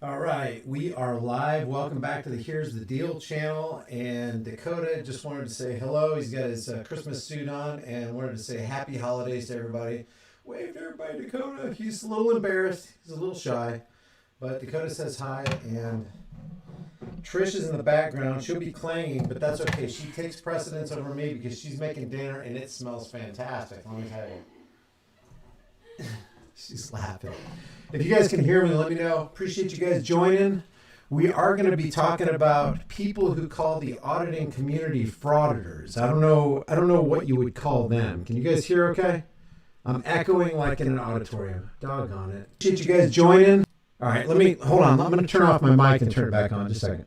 All right, we are live. Welcome back to the Here's the Deal channel. And Dakota just wanted to say hello. He's got his Christmas suit on and wanted to say happy holidays to everybody. Wave to everybody, Dakota. He's a little embarrassed. He's a little shy. But Dakota says hi. And Trish is in the background. She'll be clanging, but that's okay. She takes precedence over me because she's making dinner and it smells fantastic. Let me tell you. She's laughing. If you guys can hear me, let me know. Appreciate you guys joining. We are going to be talking about people who call the auditing community frauditors. I don't know what you would call them. Can you guys hear okay? I'm echoing like in an auditorium. Doggone it. Appreciate you guys joining. All right, hold on. I'm going to turn off my mic and turn it back on just a second.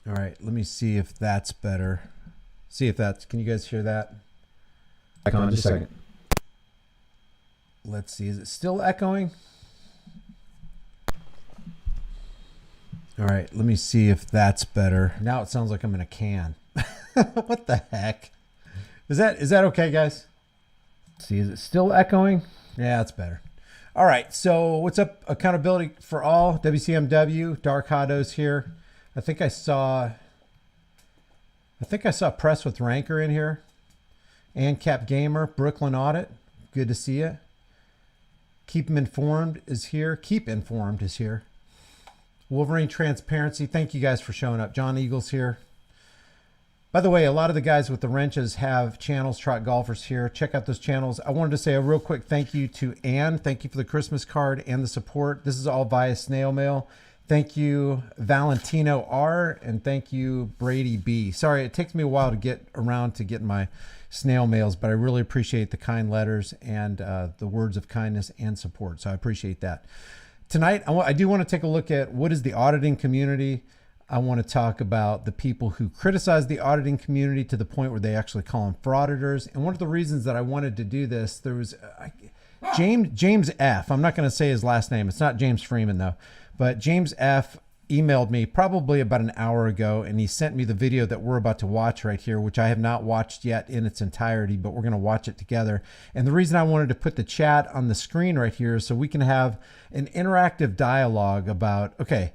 All right, let me see if that's better. Can you guys hear that? Back on just a second. Let's see, is it still echoing? All right, let me see if that's better. Now it sounds like I'm in a can. What the heck? Is that okay, guys? Let's see, is it still echoing? Yeah, that's better. All right, so what's up? Accountability for All, WCMW, Dark Hottos here. I think I saw Press with Ranker in here. ANCAP Gamer, Brooklyn Audit. Good to see you. Keep them informed is here. Keep informed is here. Wolverine Transparency. Thank you guys for showing up. John Eagles here. By the way, a lot of the guys with the wrenches have channels, Trot Golfers here. Check out those channels. I wanted to say a real quick thank you to Ann. Thank you for the Christmas card and the support. This is all via snail mail. Thank you, Valentino R, and thank you, Brady B. Sorry, it takes me a while to get around to getting my snail mails, but I really appreciate the kind letters and the words of kindness and support. So I appreciate that. Tonight, I do want to take a look at what is the auditing community. I want to talk about the people who criticize the auditing community to the point where they actually call them frauditors. And one of the reasons that I wanted to do this, there was James F. I'm not going to say his last name. It's not James Freeman, though. But James F. emailed me probably about an hour ago, and he sent me the video that we're about to watch right here, which I have not watched yet in its entirety, but we're going to watch it together. And the reason I wanted to put the chat on the screen right here is so we can have an interactive dialogue about, okay,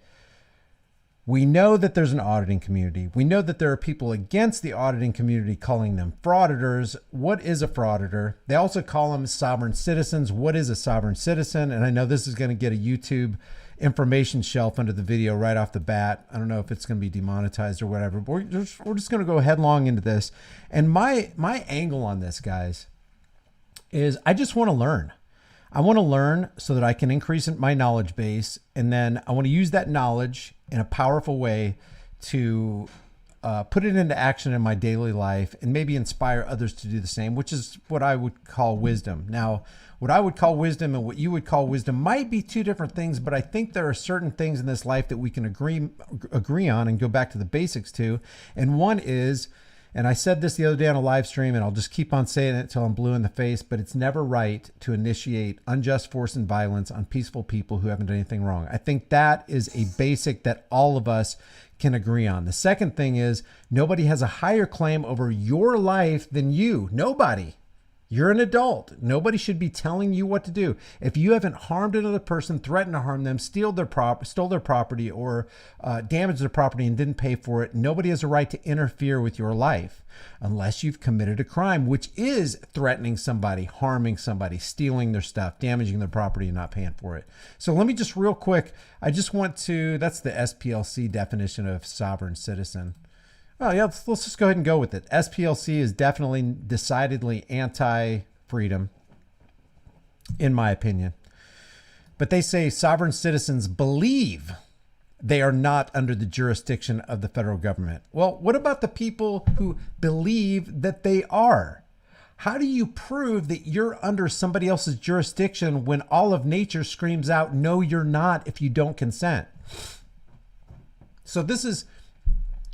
we know that there's an auditing community. We know that there are people against the auditing community calling them frauditors. What is a frauditor? They also call them sovereign citizens. What is a sovereign citizen? And I know this is going to get a YouTube information shelf under the video right off the bat. I don't know if it's going to be demonetized or whatever, but we're just going to go headlong into this. And my angle on this, guys, is I just want to learn. I want to learn so that I can increase my knowledge base. And then I want to use that knowledge in a powerful way to put it into action in my daily life and maybe inspire others to do the same, which is what I would call wisdom. Now, what I would call wisdom and what you would call wisdom might be two different things, but I think there are certain things in this life that we can agree on and go back to the basics to. And one is, and I said this the other day on a live stream, and I'll just keep on saying it till I'm blue in the face, but it's never right to initiate unjust force and violence on peaceful people who haven't done anything wrong. I think that is a basic that all of us can agree on. The second thing is nobody has a higher claim over your life than you. Nobody. You're an adult. Nobody should be telling you what to do. If you haven't harmed another person, threatened to harm them, stole their property, or damaged their property and didn't pay for it, nobody has a right to interfere with your life unless you've committed a crime, which is threatening somebody, harming somebody, stealing their stuff, damaging their property and not paying for it. So let me just real quick, I just want to, that's the SPLC definition of sovereign citizen. Oh yeah, let's just go ahead and go with it. SPLC is definitely decidedly anti-freedom, in my opinion. But they say sovereign citizens believe they are not under the jurisdiction of the federal government. Well, what about the people who believe that they are? How do you prove that you're under somebody else's jurisdiction when all of nature screams out, no, you're not, if you don't consent? So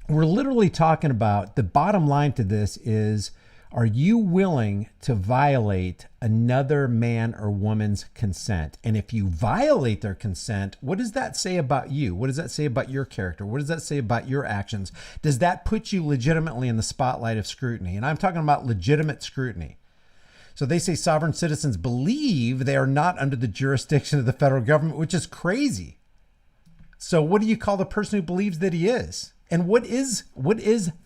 we're literally talking about the bottom line to this is, are you willing to violate another man or woman's consent? And if you violate their consent, what does that say about you? What does that say about your character? What does that say about your actions? Does that put you legitimately in the spotlight of scrutiny? And I'm talking about legitimate scrutiny. So they say sovereign citizens believe they are not under the jurisdiction of the federal government, which is crazy. So what do you call the person who believes that he is? And what is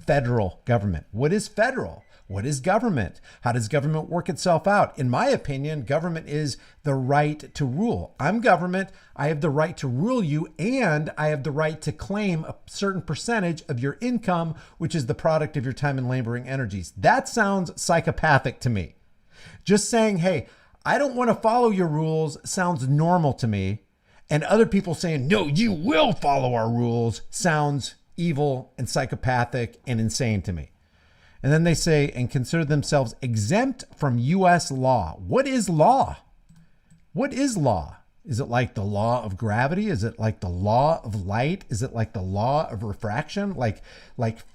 federal government? What is federal? What is government? How does government work itself out? In my opinion, government is the right to rule. I'm government. I have the right to rule you, and I have the right to claim a certain percentage of your income, which is the product of your time and laboring energies. That sounds psychopathic to me. Just saying, hey, I don't want to follow your rules sounds normal to me. And other people saying, no, you will follow our rules sounds evil and psychopathic and insane to me. And then they say, and consider themselves exempt from U.S. law. What is law? What is law? Is it like the law of gravity? Is it like the law of light? Is it like the law of refraction? Like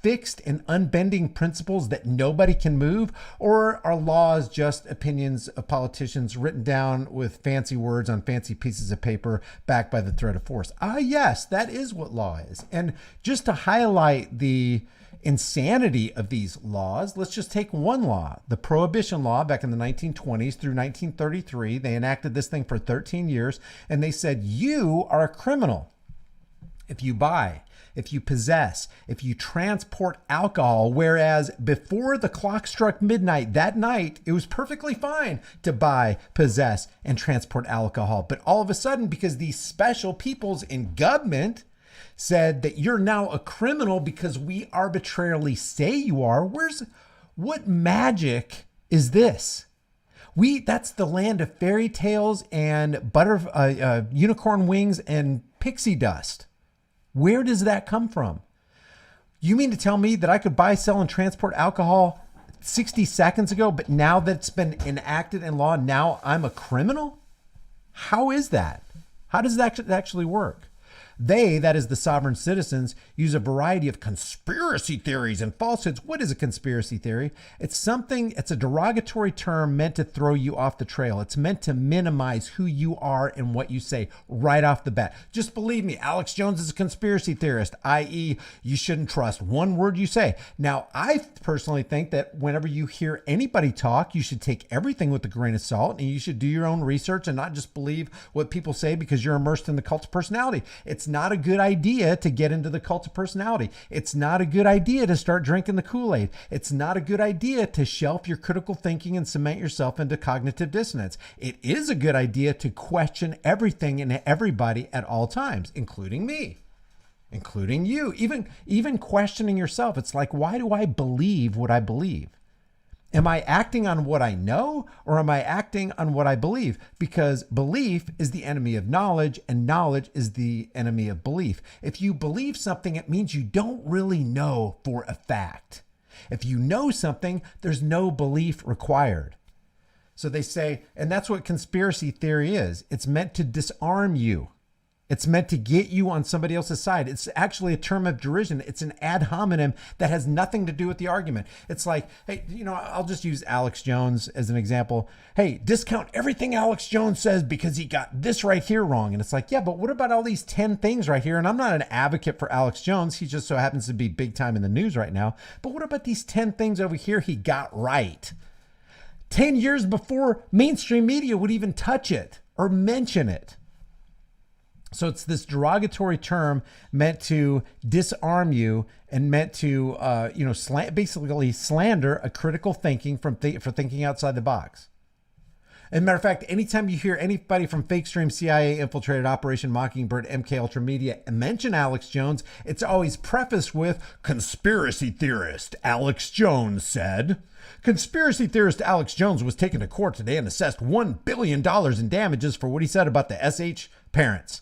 fixed and unbending principles that nobody can move? Or are laws just opinions of politicians written down with fancy words on fancy pieces of paper backed by the threat of force? Yes, that is what law is. And just to highlight the insanity of these laws, let's just take one law, the Prohibition Law back in the 1920s through 1933. They enacted this thing for 13 years, and they said you are a criminal if you buy, if you possess, if you transport alcohol, whereas before the clock struck midnight that night, it was perfectly fine to buy, possess, and transport alcohol. But all of a sudden, because these special peoples in government said that you're now a criminal because we arbitrarily say you are. What magic is this? That's the land of fairy tales and unicorn wings and pixie dust. Where does that come from? You mean to tell me that I could buy, sell, and transport alcohol 60 seconds ago, but now that it's been enacted in law, now I'm a criminal? How is that? How does that actually work? They, that is the sovereign citizens, use a variety of conspiracy theories and falsehoods. What is a conspiracy theory? It's a derogatory term meant to throw you off the trail. It's meant to minimize who you are and what you say right off the bat. Just believe me, Alex Jones is a conspiracy theorist, i.e. you shouldn't trust one word you say. Now, I personally think that whenever you hear anybody talk, you should take everything with a grain of salt, and you should do your own research and not just believe what people say because you're immersed in the cult of personality. It's not a good idea to get into the cult of personality. It's not a good idea to start drinking the Kool-Aid. It's not a good idea to shelf your critical thinking and cement yourself into cognitive dissonance. It is a good idea to question everything and everybody at all times, including me, including you, even questioning yourself. It's like, why do I believe what I believe? Am I acting on what I know, or am I acting on what I believe? Because belief is the enemy of knowledge, and knowledge is the enemy of belief. If you believe something, it means you don't really know for a fact. If you know something, there's no belief required. So they say, and that's what conspiracy theory is. It's meant to disarm you. It's meant to get you on somebody else's side. It's actually a term of derision. It's an ad hominem that has nothing to do with the argument. It's like, hey, I'll just use Alex Jones as an example. Hey, discount everything Alex Jones says because he got this right here wrong. And it's like, yeah, but what about all these 10 things right here? And I'm not an advocate for Alex Jones. He just so happens to be big time in the news right now. But what about these 10 things over here he got right? 10 years before mainstream media would even touch it or mention it. So it's this derogatory term meant to disarm you and meant to, basically slander a critical thinking for thinking outside the box. As a matter of fact, anytime you hear anybody from Fake Stream, CIA infiltrated Operation Mockingbird, MK Ultra Media mention Alex Jones, it's always prefaced with conspiracy theorist Alex Jones said. Conspiracy theorist Alex Jones was taken to court today and assessed $1 billion in damages for what he said about the SH parents.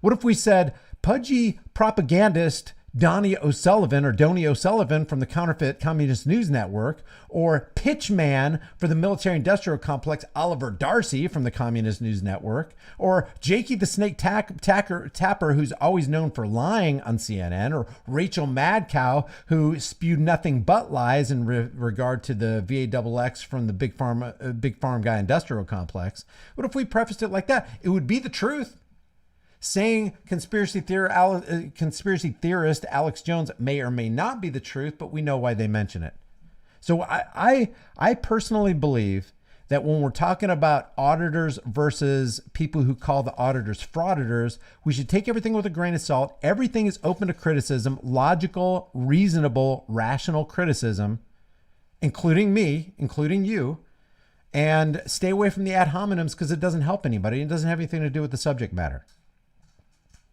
What if we said pudgy propagandist Donnie O'Sullivan from the Counterfeit Communist News Network, or pitchman for the military industrial complex Oliver Darcy from the Communist News Network, or Jakey the Snake Tapper, who's always known for lying on CNN, or Rachel Madcow, who spewed nothing but lies in regard to the VAXX from the Big Farm Guy industrial complex. What if we prefaced it like that? It would be the truth. Saying conspiracy theorist Alex Jones may or may not be the truth, but we know why they mention it. So I personally believe that when we're talking about auditors versus people who call the auditors frauditors, we should take everything with a grain of salt. Everything is open to criticism, logical, reasonable, rational criticism, including me, including you, and stay away from the ad hominems because it doesn't help anybody. It doesn't have anything to do with the subject matter.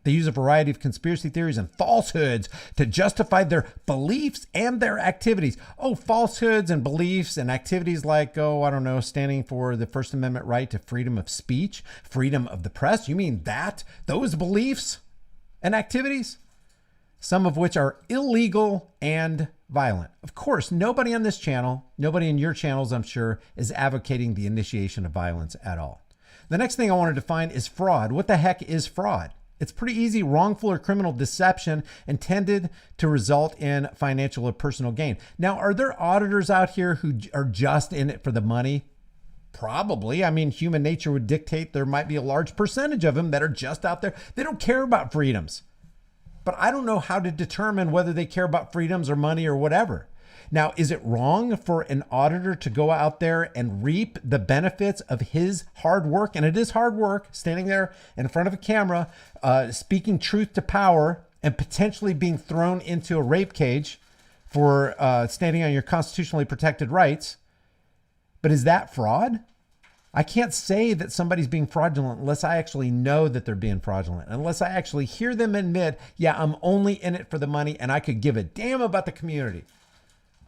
They use a variety of conspiracy theories and falsehoods to justify their beliefs and their activities. Oh, falsehoods and beliefs and activities like, oh, I don't know, standing for the First Amendment right to freedom of speech, freedom of the press. You mean that? Those beliefs and activities? Some of which are illegal and violent. Of course, nobody on this channel, nobody in your channels, I'm sure, is advocating the initiation of violence at all. The next thing I want to define is fraud. What the heck is fraud? It's pretty easy: wrongful or criminal deception intended to result in financial or personal gain. Now, are there auditors out here who are just in it for the money? Probably. I mean, human nature would dictate there might be a large percentage of them that are just out there. They don't care about freedoms. But I don't know how to determine whether they care about freedoms or money or whatever. Now, is it wrong for an auditor to go out there and reap the benefits of his hard work? And it is hard work, standing there in front of a camera, speaking truth to power, and potentially being thrown into a rape cage for standing on your constitutionally protected rights. But is that fraud? I can't say that somebody's being fraudulent unless I actually know that they're being fraudulent, unless I actually hear them admit, yeah, I'm only in it for the money and I could give a damn about the community.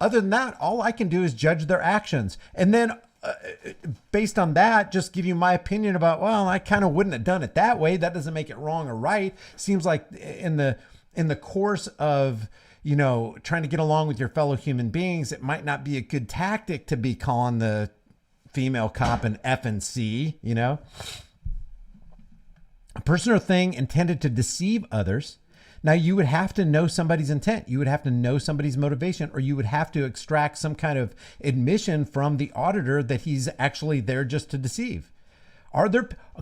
Other than that, all I can do is judge their actions. And then based on that, just give you my opinion about, well, I kind of wouldn't have done it that way. That doesn't make it wrong or right. Seems like in the course of, you know, trying to get along with your fellow human beings, it might not be a good tactic to be calling the female cop an F and C, you know. A person or thing intended to deceive others. Now, you would have to know somebody's intent. You would have to know somebody's motivation, or you would have to extract some kind of admission from the auditor that he's actually there just to deceive.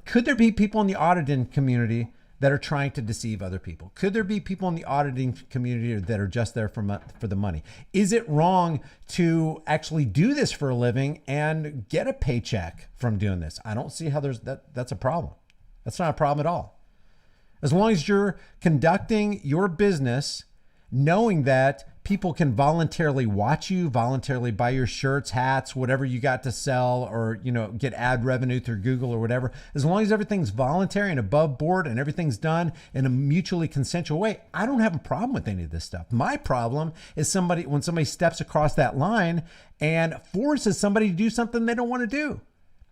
Could there be people in the auditing community that are trying to deceive other people? Could there be people in the auditing community that are just there for the money? Is it wrong to actually do this for a living and get a paycheck from doing this? I don't see how that's a problem. That's not a problem at all. As long as you're conducting your business knowing that people can voluntarily watch you, voluntarily buy your shirts, hats, whatever you got to sell, or, you know, get ad revenue through Google or whatever, as long as everything's voluntary and above board and everything's done in a mutually consensual way, I don't have a problem with any of this stuff. My problem is when somebody steps across that line and forces somebody to do something they don't want to do.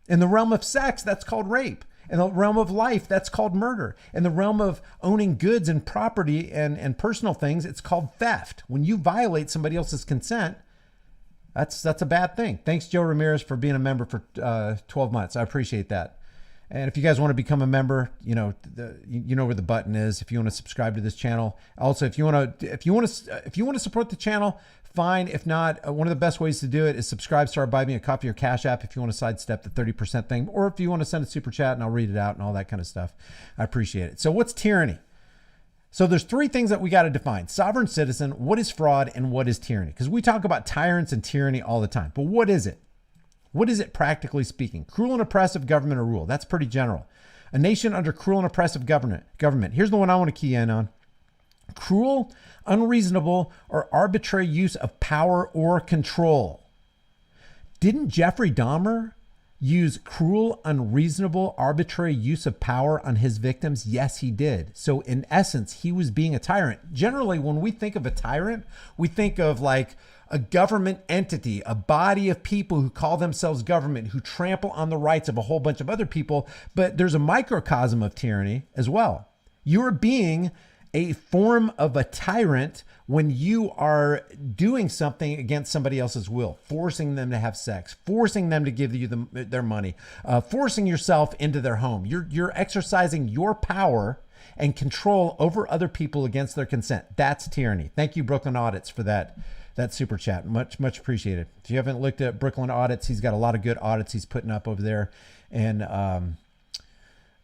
In the realm of sex, that's called rape. In the realm of life, that's called murder. In the realm of owning goods and property and personal things, it's called theft. When you violate somebody else's consent, that's a bad thing. Thanks, Joe Ramirez, for being a member for 12 months. I appreciate that. And if you guys want to become a member, you know where the button is. If you want to subscribe to this channel, also if you want to support the channel, fine. If not, one of the best ways to do it is subscribe, start Buy Me a Coffee or Cash App if you want to sidestep the 30% thing, or if you want to send a super chat and I'll read it out and all that kind of stuff. I appreciate it. So what's tyranny? So there's three things that we got to define: sovereign citizen, what is fraud, and what is tyranny? Because we talk about tyrants and tyranny all the time, but what is it? What is it practically speaking? Cruel and oppressive government or rule. That's pretty general. A nation under cruel and oppressive government. Here's the one I want to key in on. Cruel, unreasonable, or arbitrary use of power or control. Didn't Jeffrey Dahmer use cruel, unreasonable, arbitrary use of power on his victims? Yes, he did. So in essence, he was being a tyrant. Generally, when we think of a tyrant, we think of like a government entity, a body of people who call themselves government, who trample on the rights of a whole bunch of other people. But there's a microcosm of tyranny as well. You're being a form of a tyrant when you are doing something against somebody else's will, forcing them to have sex, forcing them to give you their money, forcing yourself into their home. You're exercising your power and control over other people against their consent. That's tyranny. Thank you, Brooklyn Audits, for that super chat. Much appreciated. If you haven't looked at Brooklyn Audits, he's got a lot of good audits he's putting up over there, and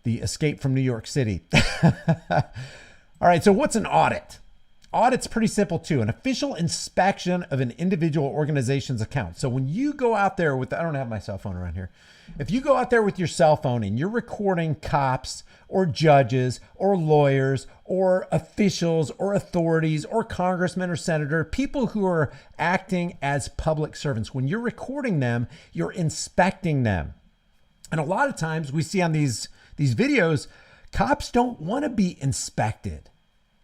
the Escape from New York City. All right, so what's an audit? Audit's pretty simple too. An official inspection of an individual organization's account. So when you go out there with, I don't have my cell phone around here. If you go out there with your cell phone and you're recording cops or judges or lawyers or officials or authorities or congressmen or senator, people who are acting as public servants, when you're recording them, you're inspecting them. And a lot of times we see on these videos, cops don't want to be inspected.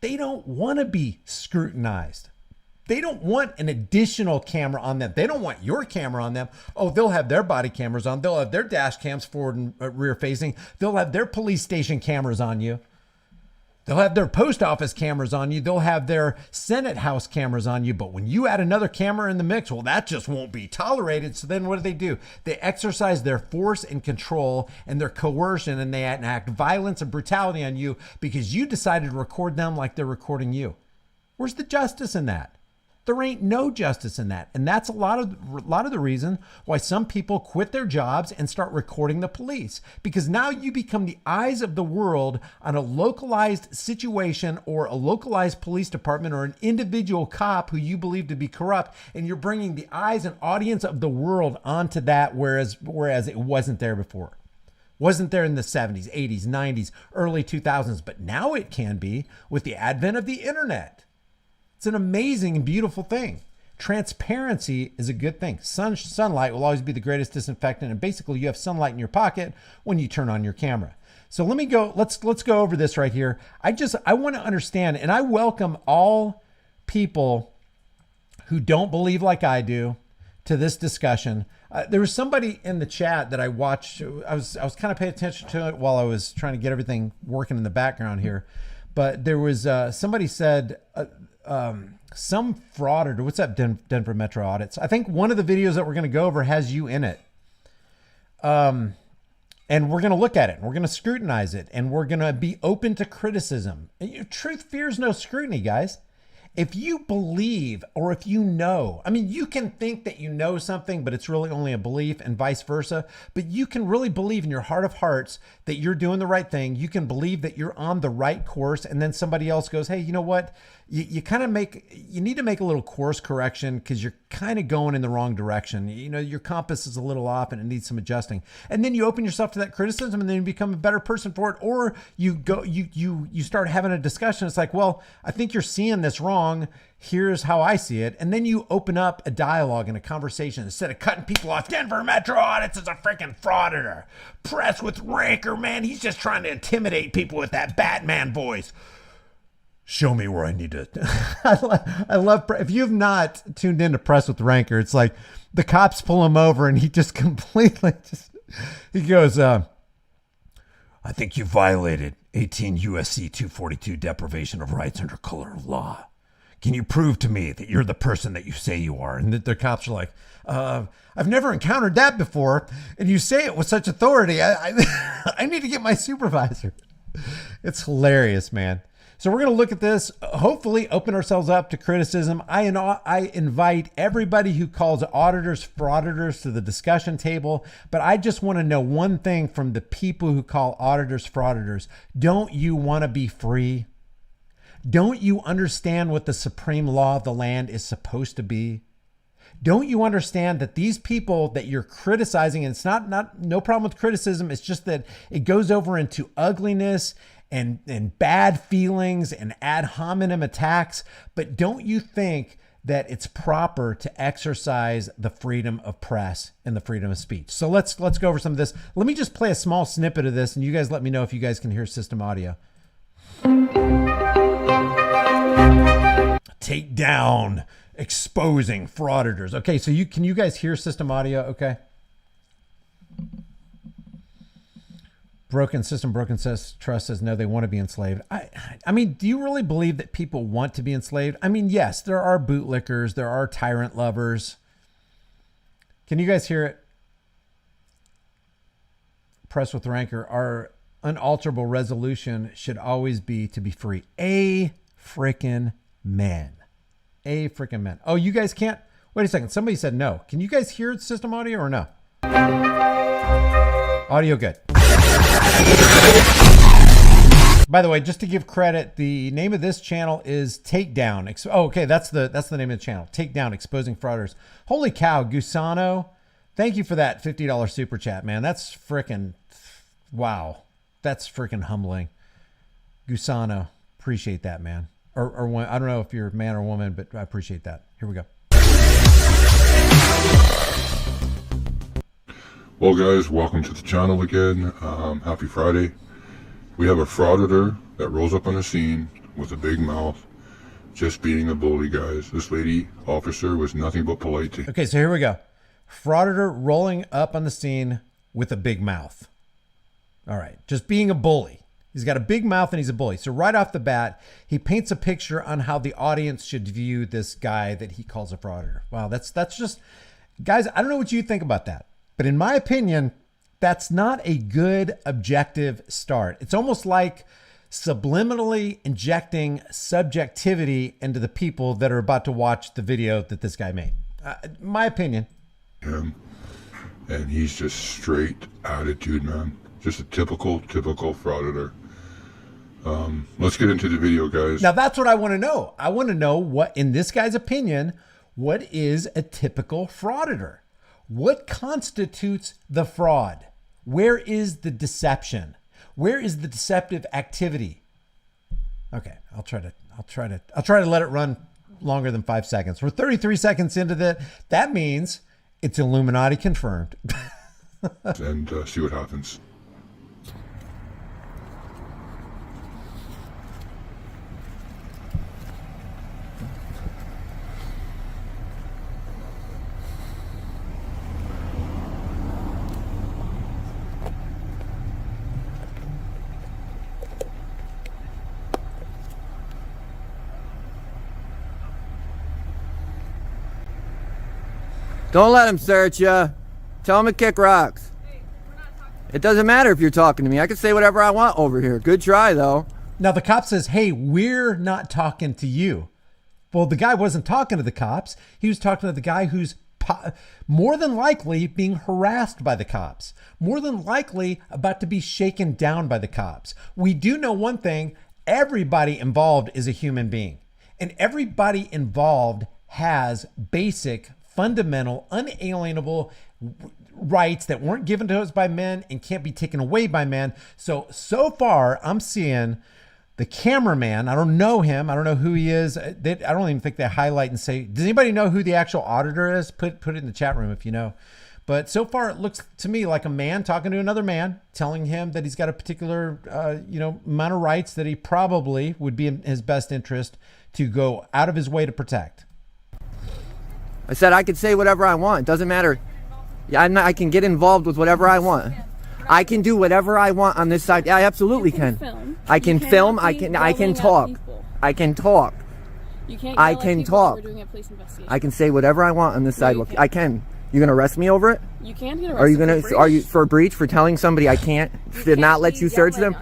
They don't want to be scrutinized. They don't want an additional camera on them. They don't want your camera on them. Oh, they'll have their body cameras on. They'll have their dash cams forward and rear facing. They'll have their police station cameras on you. They'll have their post office cameras on you. They'll have their Senate House cameras on you. But when you add another camera in the mix, well, that just won't be tolerated. So then what do? They exercise their force and control and their coercion, and they enact violence and brutality on you because you decided to record them like they're recording you. Where's the justice in that? There ain't no justice in that. And that's a lot of the reason why some people quit their jobs and start recording the police, because now you become the eyes of the world on a localized situation or a localized police department or an individual cop who you believe to be corrupt. And you're bringing the eyes and audience of the world onto that, whereas it wasn't there before. Wasn't there in the 70s, 80s, 90s, early 2000s, but now it can be with the advent of the internet. It's an amazing and beautiful thing. Transparency is a good thing. Sunlight will always be the greatest disinfectant. And basically you have sunlight in your pocket when you turn on your camera. So let's go over this right here. I want to understand, and I welcome all people who don't believe like I do to this discussion. There was somebody in the chat that I watched. I was kind of paying attention to it while I was trying to get everything working in the background here. But there was somebody said, some frauditor, what's up, Denver Metro Audits? I think one of the videos that we're going to go over has you in it. And we're going to look at it and we're going to scrutinize it and we're going to be open to criticism. Truth fears no scrutiny, guys. If you believe or if you know, I mean, you can think that you know something, but it's really only a belief, and vice versa. But you can really believe in your heart of hearts that you're doing the right thing. You can believe that you're on the right course. And then somebody else goes, hey, you know what? You need to make a little course correction because you're kind of going in the wrong direction. You know, your compass is a little off and it needs some adjusting. And then you open yourself to that criticism and then you become a better person for it. Or you start having a discussion. It's like, well, I think you're seeing this wrong. Here's how I see it. And then you open up a dialogue and a conversation instead of cutting people off. Denver Metro Audits is a freaking frauditor. Press with rancor, man. He's just trying to intimidate people with that Batman voice. Show me where I need to. I love, if you've not tuned into Press with Rancor, it's like the cops pull him over and he just completely he goes, I think you violated 18 USC 242 deprivation of rights under color of law. Can you prove to me that you're the person that you say you are? And the cops are like, I've never encountered that before. And you say it with such authority. I need to get my supervisor. It's hilarious, man. So we're going to look at this, hopefully open ourselves up to criticism. I invite everybody who calls auditors frauditors to the discussion table, but I just want to know one thing from the people who call auditors frauditors. Don't you want to be free? Don't you understand what the supreme law of the land is supposed to be? Don't you understand that these people that you're criticizing, and it's no problem with criticism, it's just that it goes over into ugliness and bad feelings and ad hominem attacks. But don't you think that it's proper to exercise the freedom of press and the freedom of speech? So let's go over some of this. Let me just play a small snippet of this and you guys let me know if you guys can hear system audio. Take down exposing frauditors. Okay, so can you guys hear system audio? Okay. Broken trust says no, they want to be enslaved. I mean, do you really believe that people want to be enslaved? I mean, yes, there are bootlickers, there are tyrant lovers. Can you guys hear it? Press with Rancor. Our unalterable resolution should always be to be free. A frickin' man. A frickin' man. Oh, you guys can't? Wait a second. Somebody said no. Can you guys hear system audio or no? Audio good. By the way, just to give credit, the name of this channel is Takedown. Oh, okay, that's the name of the channel. Takedown, Exposing Frauditors. Holy cow, Gusano. Thank you for that $50 super chat, man. That's freaking, wow. That's freaking humbling. Gusano, appreciate that, man. Or I don't know if you're a man or woman, but I appreciate that. Here we go. Well, guys, welcome to the channel again. Happy Friday. We have a frauditor that rolls up on the scene with a big mouth, just being a bully, guys. This lady officer was nothing but polite to him. Okay, so here we go. Frauditor rolling up on the scene with a big mouth. All right, just being a bully. He's got a big mouth and he's a bully. So right off the bat, he paints a picture on how the audience should view this guy that he calls a frauditor. Wow, that's just, guys, I don't know what you think about that, but in my opinion, that's not a good objective start. It's almost like subliminally injecting subjectivity into the people that are about to watch the video that this guy made. My opinion. Him, and he's just straight attitude, man. Just a typical frauditor. Let's get into the video, guys. Now that's what I want to know. I want to know what, in this guy's opinion, what is a typical frauditor? What constitutes the fraud? Where is the deception? Where is the deceptive activity? Okay, I'll try to let it run longer than 5 seconds. We're 33 seconds into that. That means it's Illuminati confirmed. And see what happens. Don't let him search you. Tell him to kick rocks. Hey, we're not talking. It doesn't matter if you're talking to me. I can say whatever I want over here. Good try, though. Now the cop says, hey, we're not talking to you. Well, the guy wasn't talking to the cops. He was talking to the guy who's more than likely being harassed by the cops, more than likely about to be shaken down by the cops. We do know one thing. Everybody involved is a human being, and everybody involved has basic, fundamental, unalienable rights that weren't given to us by men and can't be taken away by men. So far, I'm seeing the cameraman. I don't know him. I don't know who he is. I don't even think they highlight and say, does anybody know who the actual auditor is? Put it in the chat room if you know. But so far, it looks to me like a man talking to another man, telling him that he's got a particular, amount of rights that he probably would be in his best interest to go out of his way to protect. I said I could say whatever I want. It doesn't matter. Yeah, I can get involved with whatever I want. I can do whatever I want on this side. I absolutely can. I can film. I can talk. I can talk. You can't I can talk. We're doing a police investigation. I can say whatever I want on this sidewalk. I can. You gonna arrest me over it? You can't get arrested. Are you gonna? for breach. Are you for breach for telling somebody I can't? Did not let you search them?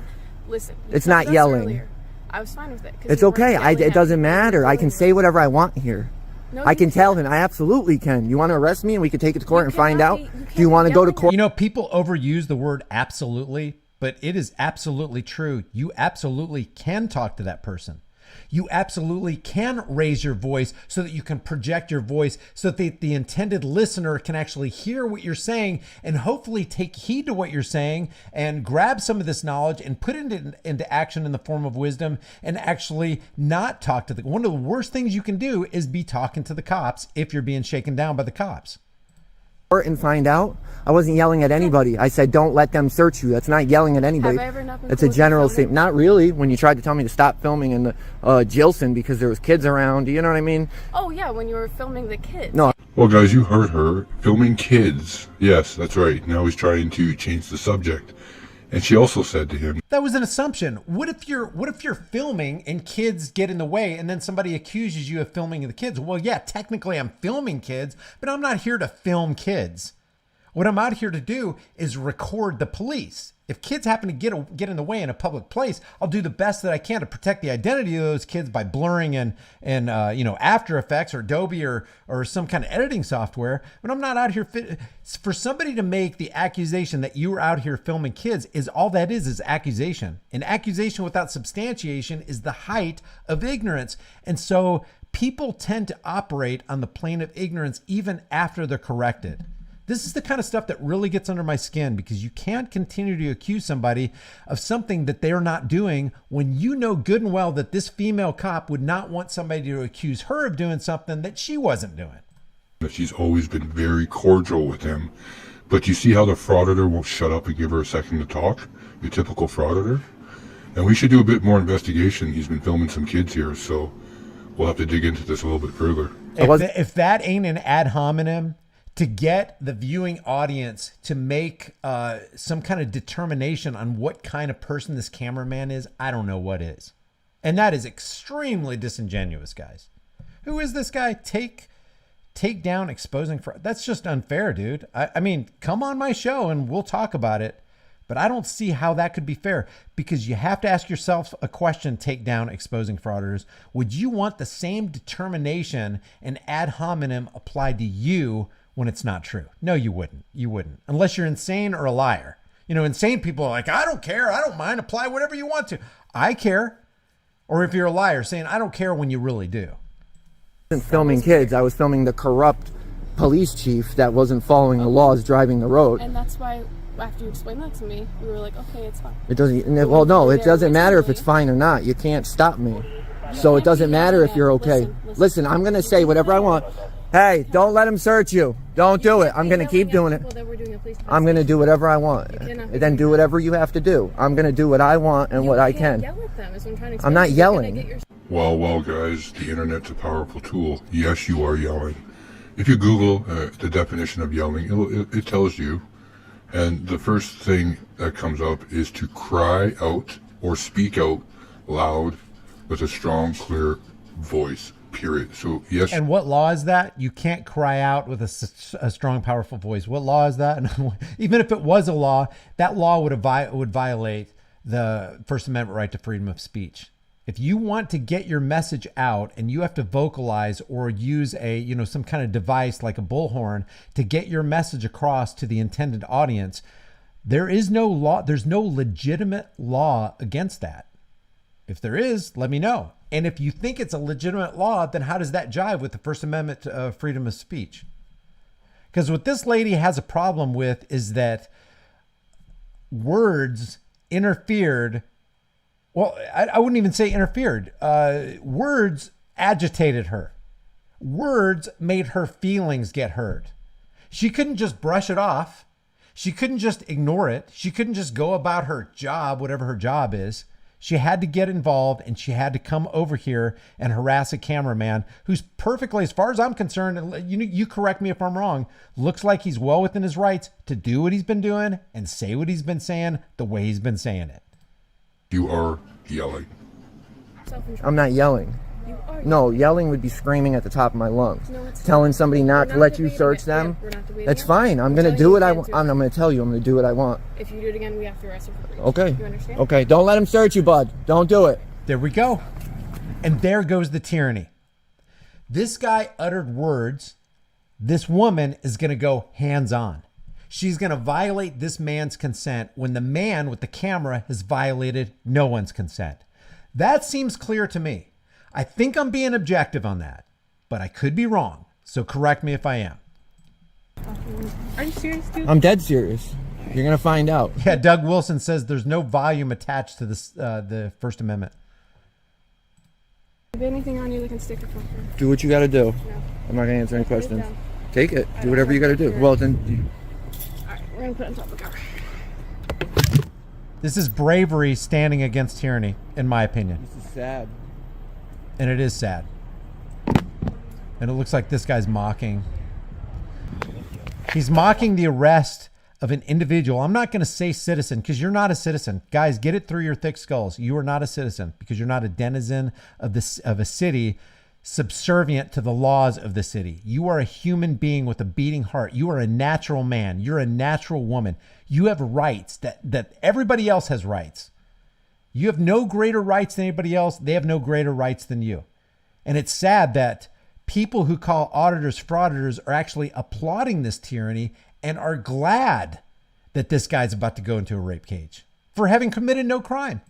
Listen. It's not yelling. Earlier. I was fine with it. It's okay. It doesn't matter. I can say whatever I want here. No, I can tell him. I absolutely can. You want to arrest me and we can take it to court and find out? Do you want to go to court? You know, people overuse the word absolutely, but it is absolutely true. You absolutely can talk to that person. You absolutely can raise your voice so that you can project your voice so that the intended listener can actually hear what you're saying and hopefully take heed to what you're saying and grab some of this knowledge and put it into action in the form of wisdom and actually not talk to one of the worst things you can do is be talking to the cops if you're being shaken down by the cops. And find out. I wasn't yelling at anybody. I said don't let them search you. That's not yelling at anybody. Have I ever not been It's cool a with general filming? statement. Not really. When you tried to tell me to stop filming in the Jilson because there was kids around. You know what I mean? Oh yeah, when you were filming the kids. No. Well, guys, you heard her filming kids. Yes, that's right. Now he's trying to change the subject. And she also said to him, that was an assumption. What if you're filming and kids get in the way and then somebody accuses you of filming the kids? Well, yeah, technically I'm filming kids, but I'm not here to film kids. What I'm out here to do is record the police. If kids happen to get in the way in a public place, I'll do the best that I can to protect the identity of those kids by blurring and After Effects or Adobe or some kind of editing software. But I'm not out here for somebody to make the accusation that you were out here filming kids is all that is accusation. An accusation without substantiation is the height of ignorance. And so people tend to operate on the plane of ignorance even after they're corrected. This is the kind of stuff that really gets under my skin, because you can't continue to accuse somebody of something that they're not doing when you know good and well that this female cop would not want somebody to accuse her of doing something that she wasn't doing. She's always been very cordial with him. But you see how the frauditor won't shut up and give her a second to talk? The typical frauditor. And we should do a bit more investigation. He's been filming some kids here, so we'll have to dig into this a little bit further. If that ain't an ad hominem to get the viewing audience to make some kind of determination on what kind of person this cameraman is, I don't know what is. And that is extremely disingenuous, guys. Who is this guy? Take down exposing fraud. That's just unfair, dude. I mean, come on my show and we'll talk about it. But I don't see how that could be fair, because you have to ask yourself a question, take down exposing frauditors. Would you want the same determination and ad hominem applied to you when it's not true? No, you wouldn't. You wouldn't. Unless you're insane or a liar. Insane people are like, I don't care. I don't mind. Apply whatever you want to. I care. Or if you're a liar saying, I don't care, when you really do. I wasn't filming kids. I was filming the corrupt police chief that wasn't following the laws driving the road. And that's why, after you explained that to me, we were like, okay, it's fine. It doesn't, well, no, it doesn't matter if it's fine or not. You can't stop me. So it doesn't matter if you're okay. Listen, I'm going to say whatever I want. Hey, don't let him search you. Don't do it. I'm going to keep doing it. Well, then we're doing a police I'm going to do whatever I want. And then do whatever you have to do. I'm going to do what I want and what I can. Yell at them, is what I'm trying to I'm not yelling. Well, guys, the internet's a powerful tool. Yes, you are yelling. If you Google the definition of yelling, it tells you. And the first thing that comes up is to cry out or speak out loud with a strong, clear voice, period. So, yes. And what law is that? You can't cry out with a strong, powerful voice. What law is that? Even if it was a law, that law would violate the First Amendment right to freedom of speech. If you want to get your message out and you have to vocalize or use some kind of device like a bullhorn to get your message across to the intended audience, there is no law. There's no legitimate law against that. If there is, let me know. And if you think it's a legitimate law, then how does that jive with the First Amendment freedom of speech? Because what this lady has a problem with is that words interfered. Well, I wouldn't even say interfered. Words agitated her. Words made her feelings get hurt. She couldn't just brush it off. She couldn't just ignore it. She couldn't just go about her job, whatever her job is. She had to get involved, and she had to come over here and harass a cameraman who's perfectly, as far as I'm concerned, you correct me if I'm wrong, looks like he's well within his rights to do what he's been doing and say what he's been saying the way he's been saying it. You are yelling. I'm not yelling. No, yelling would be screaming at the top of my lungs. No, telling somebody not to let you search them. That's fine. I'm going to do what I want. I'm going to tell you I'm going to do what I want. If you do it again, we have to arrest you for breach. Okay. You understand? Okay. Don't let him search you, bud. Don't do it. There we go. And there goes the tyranny. This guy uttered words. This woman is going to go hands on. She's going to violate this man's consent when the man with the camera has violated no one's consent. That seems clear to me. I think I'm being objective on that, but I could be wrong. So correct me if I am. Are you serious, dude? I'm dead serious. You're going to find out. Yeah, Doug Wilson says there's no volume attached to this, the First Amendment. Have anything on you that can stick or something? Do what you got to do. No. I'm not going to answer any questions. Take it. Do whatever you got to do. Well, then. All right, we're going to put it on top of the car. This is bravery standing against tyranny, in my opinion. This is sad. And it is sad. And it looks like this guy's mocking. He's mocking the arrest of an individual. I'm not going to say citizen because you're not a citizen. Guys, get it through your thick skulls. You are not a citizen because you're not a denizen of a city subservient to the laws of the city. You are a human being with a beating heart. You are a natural man. You're a natural woman. You have rights that everybody else has rights. You have no greater rights than anybody else. They have no greater rights than you. And it's sad that people who call auditors frauditors are actually applauding this tyranny and are glad that this guy's about to go into a rape cage for having committed no crime.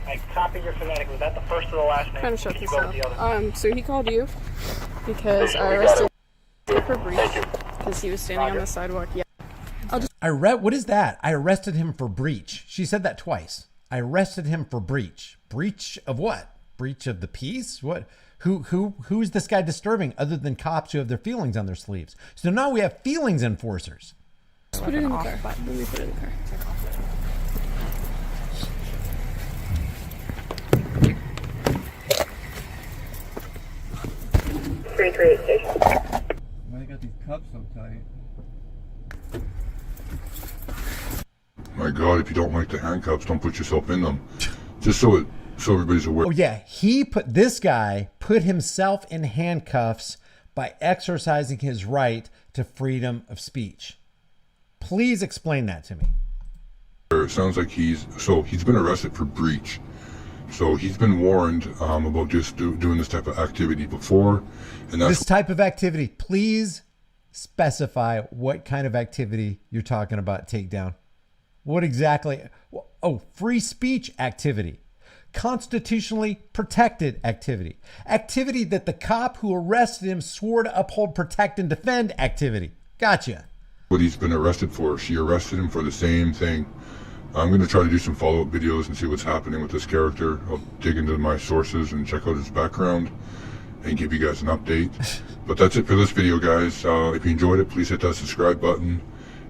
I copy your phonetic. Was that the first or the last name? Trying to shut Can you this go with the up. other? So he called you because I arrested him for breach because he was standing on the sidewalk. Yeah. What is that? I arrested him for breach. She said that twice. I arrested him for breach. Breach of what? Breach of the peace? What? Who's this guy disturbing other than cops who have their feelings on their sleeves? So now we have feelings enforcers. Just put it in the car. Let me put it in the car. Why they got these cups so tight? My God, if you don't like the handcuffs, don't put yourself in them. Just so everybody's aware. Oh yeah, this guy put himself in handcuffs by exercising his right to freedom of speech. Please explain that to me. It sounds like he's been arrested for breach. So he's been warned about just doing this type of activity before, and that's This type of activity, please specify what kind of activity you're talking about, takedown. What exactly? Oh, free speech activity. Constitutionally protected activity. Activity that the cop who arrested him swore to uphold, protect, and defend activity. Gotcha. what he's been arrested for. She arrested him for the same thing. I'm going to try to do some follow-up videos and see what's happening with this character. I'll dig into my sources and check out his background and give you guys an update. But that's it for this video, guys. If you enjoyed it, please hit that subscribe button,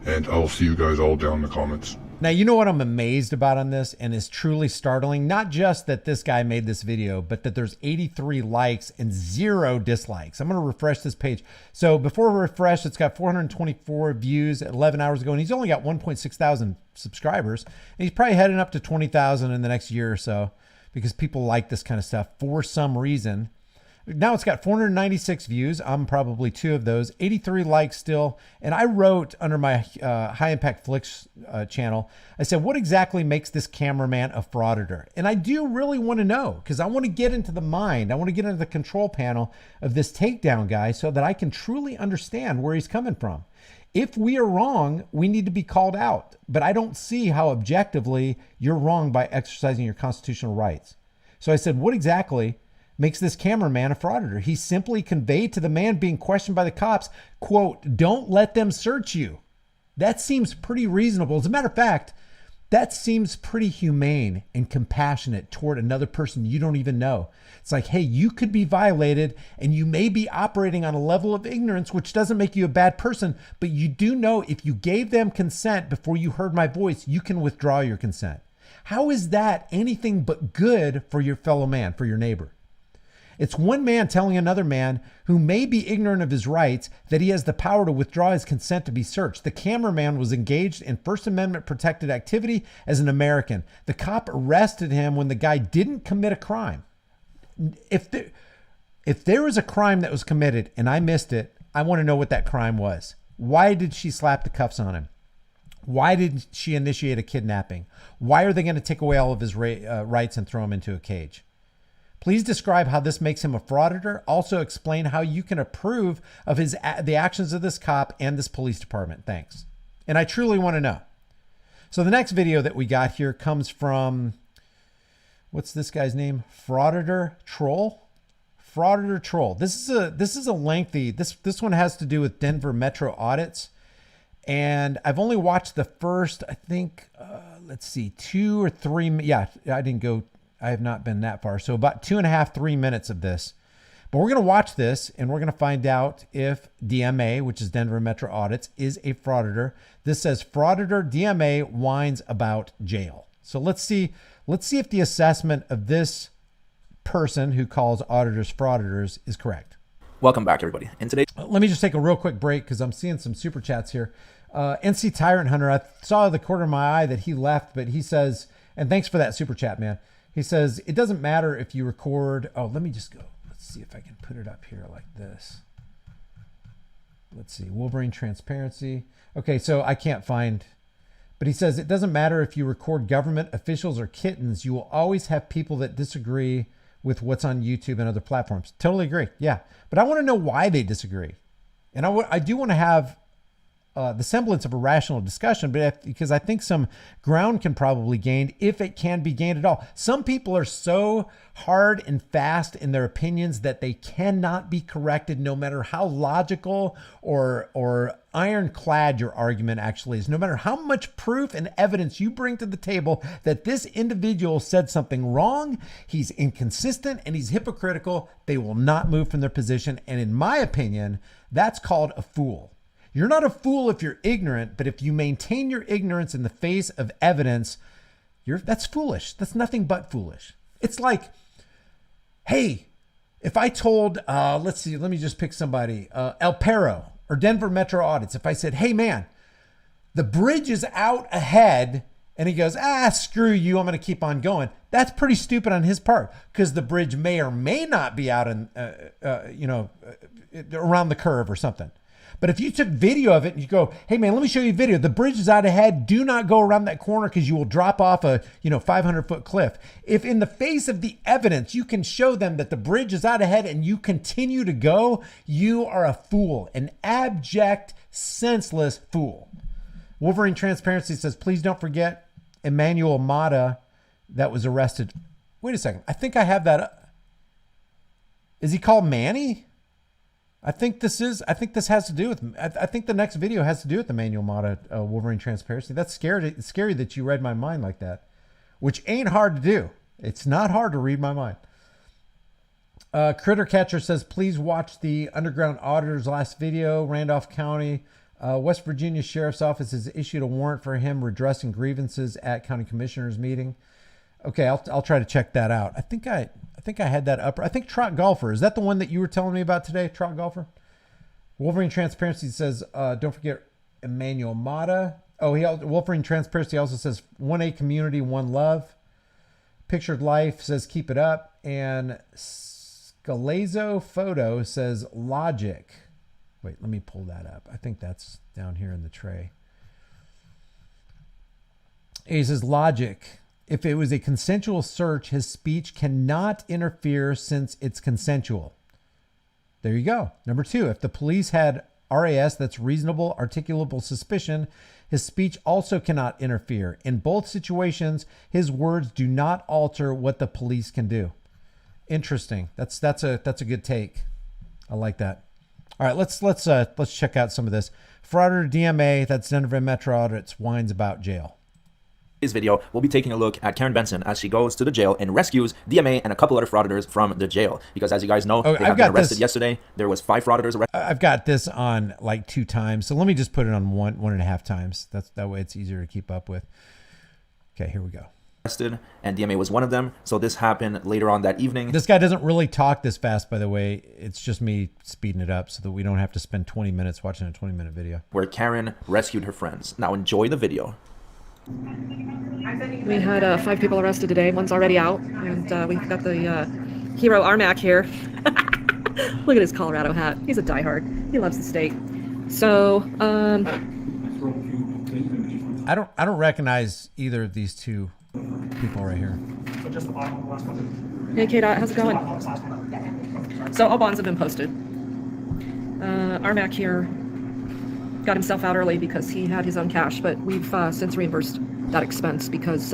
and I'll see you guys all down in the comments. Now, you know what I'm amazed about on this and is truly startling? Not just that this guy made this video, but that there's 83 likes and 0 dislikes. I'm going to refresh this page. So before we refresh, it's got 424 views 11 hours ago, and he's only got 1.6 thousand subscribers. And he's probably heading up to 20,000 in the next year or so because people like this kind of stuff for some reason. Now it's got 496 views. I'm probably 2 of those, 83 likes still. And I wrote under my High Impact Flicks channel, I said, what exactly makes this cameraman a frauditor? And I do really want to know, because I want to get into the mind. I want to get into the control panel of this takedown guy so that I can truly understand where he's coming from. If we are wrong, we need to be called out. But I don't see how objectively you're wrong by exercising your constitutional rights. So I said, what exactly makes this cameraman a frauditor? He simply conveyed to the man being questioned by the cops, quote, don't let them search you. That seems pretty reasonable. As a matter of fact, that seems pretty humane and compassionate toward another person you don't even know. It's like, hey, you could be violated and you may be operating on a level of ignorance, which doesn't make you a bad person, but you do know if you gave them consent before you heard my voice, you can withdraw your consent. How is that anything but good for your fellow man, for your neighbor? It's one man telling another man who may be ignorant of his rights that he has the power to withdraw his consent to be searched. The cameraman was engaged in First Amendment protected activity as an American. The cop arrested him when the guy didn't commit a crime. If there was a crime that was committed and I missed it, I want to know what that crime was. Why did she slap the cuffs on him? Why did she initiate a kidnapping? Why are they going to take away all of his rights and throw him into a cage? Please describe how this makes him a frauditor. Also explain how you can approve of the actions of this cop and this police department. Thanks. And I truly want to know. So the next video that we got here comes from, what's this guy's name? Frauditor Troll. Frauditor Troll. This is a lengthy. This one has to do with Denver Metro audits, and I've only watched the first, I think, let's see, 2 or 3. Yeah, I have not been that far. So about 2.5, 3 minutes of this. But we're going to watch this and we're going to find out if DMA, which is Denver Metro Audits, is a frauditor. This says frauditor DMA whines about jail. So let's see if the assessment of this person who calls auditors frauditors is correct. Welcome back, everybody. And today, Let me just take a real quick break because I'm seeing some super chats here. NC Tyrant Hunter, I saw the corner of my eye that he left, but he says, and thanks for that super chat, man. He says, it doesn't matter if you record. Oh, let me just go. Let's see if I can put it up here like this. Let's see. Wolverine transparency. Okay, so I can't find, but he says, it doesn't matter if you record government officials or kittens. You will always have people that disagree with what's on YouTube and other platforms. Totally agree. Yeah. But I want to know why they disagree. And I do want to have the semblance of a rational discussion, but because I think some ground can probably gained, if it can be gained at all. Some people are so hard and fast in their opinions that they cannot be corrected, no matter how logical or ironclad your argument actually is. No matter how much proof and evidence you bring to the table that this individual said something wrong, he's inconsistent and he's hypocritical, they will not move from their position. And in my opinion, that's called a fool. You're not a fool if you're ignorant, but if you maintain your ignorance in the face of evidence, that's foolish. That's nothing but foolish. It's like, hey, if I told, let's see, let me just pick somebody, El Perro or Denver Metro Audits. If I said, hey man, the bridge is out ahead, and he goes, screw you, I'm going to keep on going. That's pretty stupid on his part, because the bridge may or may not be out in, around the curve or something. But if you took video of it and you go, hey man, let me show you a video. The bridge is out ahead. Do not go around that corner because you will drop off a 500-foot cliff. If in the face of the evidence, you can show them that the bridge is out ahead and you continue to go, you are a fool, an abject, senseless fool. Wolverine Transparency says, please don't forget Emmanuel Mata that was arrested. Wait a second. I think I have that. Is he called Manny? I think this has to do with, I think the next video has to do with Emmanuel Mata, Wolverine Transparency. That's scary. It's scary that you read my mind like that, which ain't hard to do. It's not hard to read my mind. Critter Catcher says, please watch the Underground Auditor's last video. Randolph County, West Virginia Sheriff's Office has issued a warrant for him redressing grievances at County Commissioners meeting. Okay, I'll try to check that out. I think I had that up. I think Trot Golfer. Is that the one that you were telling me about today, Trot Golfer? Wolverine Transparency says, don't forget Emmanuel Mata. Oh, Wolverine Transparency also says 1A community, one love. Pictured Life says keep it up. And Scalazo Photo says logic. Wait, let me pull that up. I think that's down here in the tray. He says logic. If it was a consensual search, his speech cannot interfere since it's consensual. There you go. Number 2, if the police had RAS, that's reasonable, articulable suspicion, his speech also cannot interfere. In both situations, his words do not alter what the police can do. Interesting. That's a good take. I like that. All right, let's check out some of this. Frauditor DMA, that's Denver Metro Audits, whines about jail. This video, we'll be taking a look at Karen Benson as she goes to the jail and rescues DMA and a couple other frauditors from the jail. Because as you guys know, they have been arrested yesterday. There was 5 frauditors arrested. I've got this on like 2 times. So let me just put it on 1.5 times. That way it's easier to keep up with. Okay, here we go. And DMA was one of them. So this happened later on that evening. This guy doesn't really talk this fast, by the way. It's just me speeding it up so that we don't have to spend 20 minutes watching a 20-minute video. Where Karen rescued her friends. Now enjoy the video. We had 5 people arrested today. One's already out, and we've got the hero Armac here. Look at his Colorado hat. He's a diehard. He loves the state. So, I don't recognize either of these 2 people right here. Hey, K-Dot, how's it going? So all bonds have been posted. Armac here got himself out early because he had his own cash, but we've since reimbursed that expense because,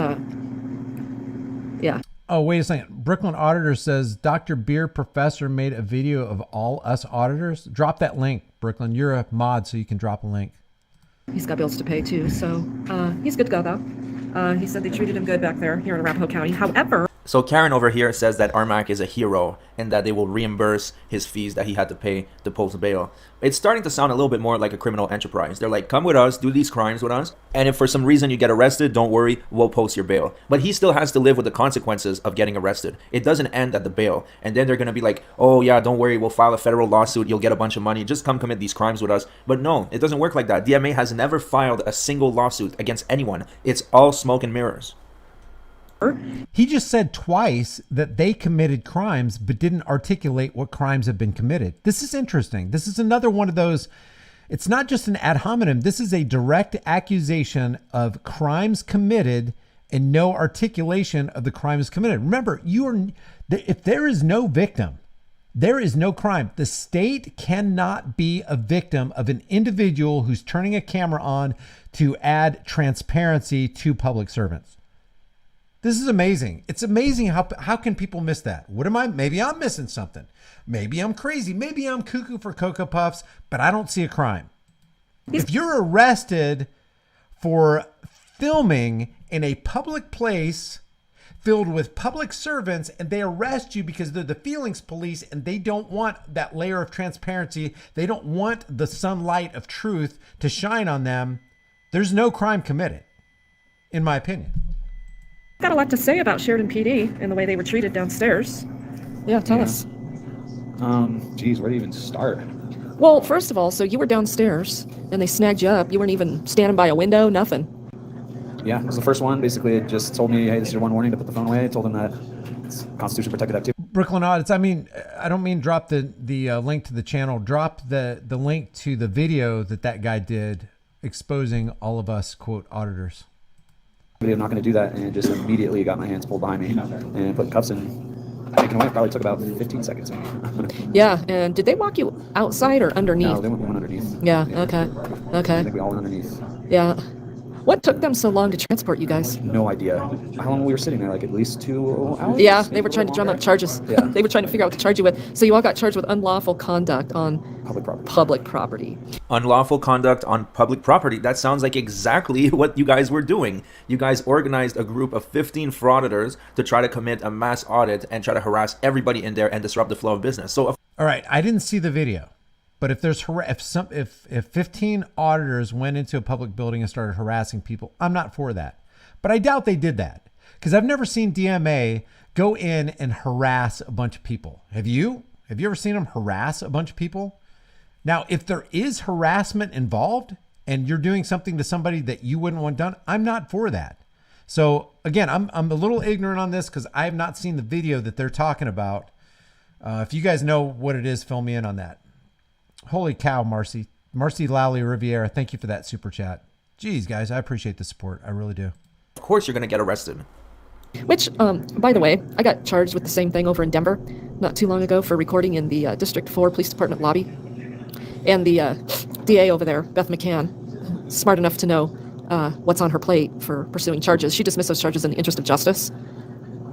yeah. Oh, wait a second. Brooklyn Auditor says, Dr. Beer Professor made a video of all us auditors. Drop that link, Brooklyn. You're a mod, so you can drop a link. He's got bills to pay, too, so he's good to go, though. He said they treated him good back there here in Arapahoe County. However... So Karen over here says that Armac is a hero and that they will reimburse his fees that he had to pay to post bail. It's starting to sound a little bit more like a criminal enterprise. They're like, come with us, do these crimes with us, and if for some reason you get arrested, don't worry, we'll post your bail. But he still has to live with the consequences of getting arrested. It doesn't end at the bail. And then they're going to be like, oh yeah, don't worry, we'll file a federal lawsuit, you'll get a bunch of money, just come commit these crimes with us. But no, it doesn't work like that. DMA has never filed a single lawsuit against anyone. It's all smoke and mirrors. He just said twice that they committed crimes, but didn't articulate what crimes have been committed. This is interesting. This is another one of those. It's not just an ad hominem. This is a direct accusation of crimes committed and no articulation of the crimes committed. Remember, if there is no victim, there is no crime. The state cannot be a victim of an individual who's turning a camera on to add transparency to public servants. This is amazing. It's amazing how can people miss that? Maybe I'm missing something. Maybe I'm crazy. Maybe I'm cuckoo for Cocoa Puffs, but I don't see a crime. If you're arrested for filming in a public place filled with public servants and they arrest you because they're the feelings police and they don't want that layer of transparency, they don't want the sunlight of truth to shine on them, there's no crime committed, in my opinion. Got a lot to say about Sheridan PD and the way they were treated downstairs. Yeah, tell us. Geez, where to even start? Well, first of all, so you were downstairs and they snagged you up. You weren't even standing by a window, nothing. Yeah, it was the first one. Basically, it just told me, hey, this is your one warning to put the phone away. I told them that it's Constitution protected activity. Brooklyn Audits, I don't mean drop the link to the channel. Drop the link to the video that guy did exposing all of us, quote, auditors. I'm not going to do that, and just immediately got my hands pulled behind me and put cuffs in. Taken away. Probably took about 15 seconds. Yeah, and did they walk you outside or underneath? No, they went underneath. Yeah, okay. I think we all went underneath. Yeah. What took them so long to transport you guys? No idea. How long we were sitting there? Like at least 2 hours? Yeah, they were trying to drum up charges. Yeah. They were trying to figure out what to charge you with. So you all got charged with unlawful conduct on public property. Unlawful conduct on public property. That sounds like exactly what you guys were doing. You guys organized a group of 15 frauditors to try to commit a mass audit and try to harass everybody in there and disrupt the flow of business. So, all right, I didn't see the video. But if 15 auditors went into a public building and started harassing people, I'm not for that. But I doubt they did that because I've never seen DMA go in and harass a bunch of people. Have you? Have you ever seen them harass a bunch of people? Now, if there is harassment involved and you're doing something to somebody that you wouldn't want done, I'm not for that. So again, I'm a little ignorant on this because I have not seen the video that they're talking about. If you guys know what it is, fill me in on that. Holy cow, Marcy Lally Riviera. Thank you for that super chat. Geez, guys, I appreciate the support. I really do. Of course you're going to get arrested. Which, by the way, I got charged with the same thing over in Denver not too long ago for recording in the District 4 Police Department lobby. And the DA over there, Beth McCann, smart enough to know what's on her plate for pursuing charges. She dismissed those charges in the interest of justice.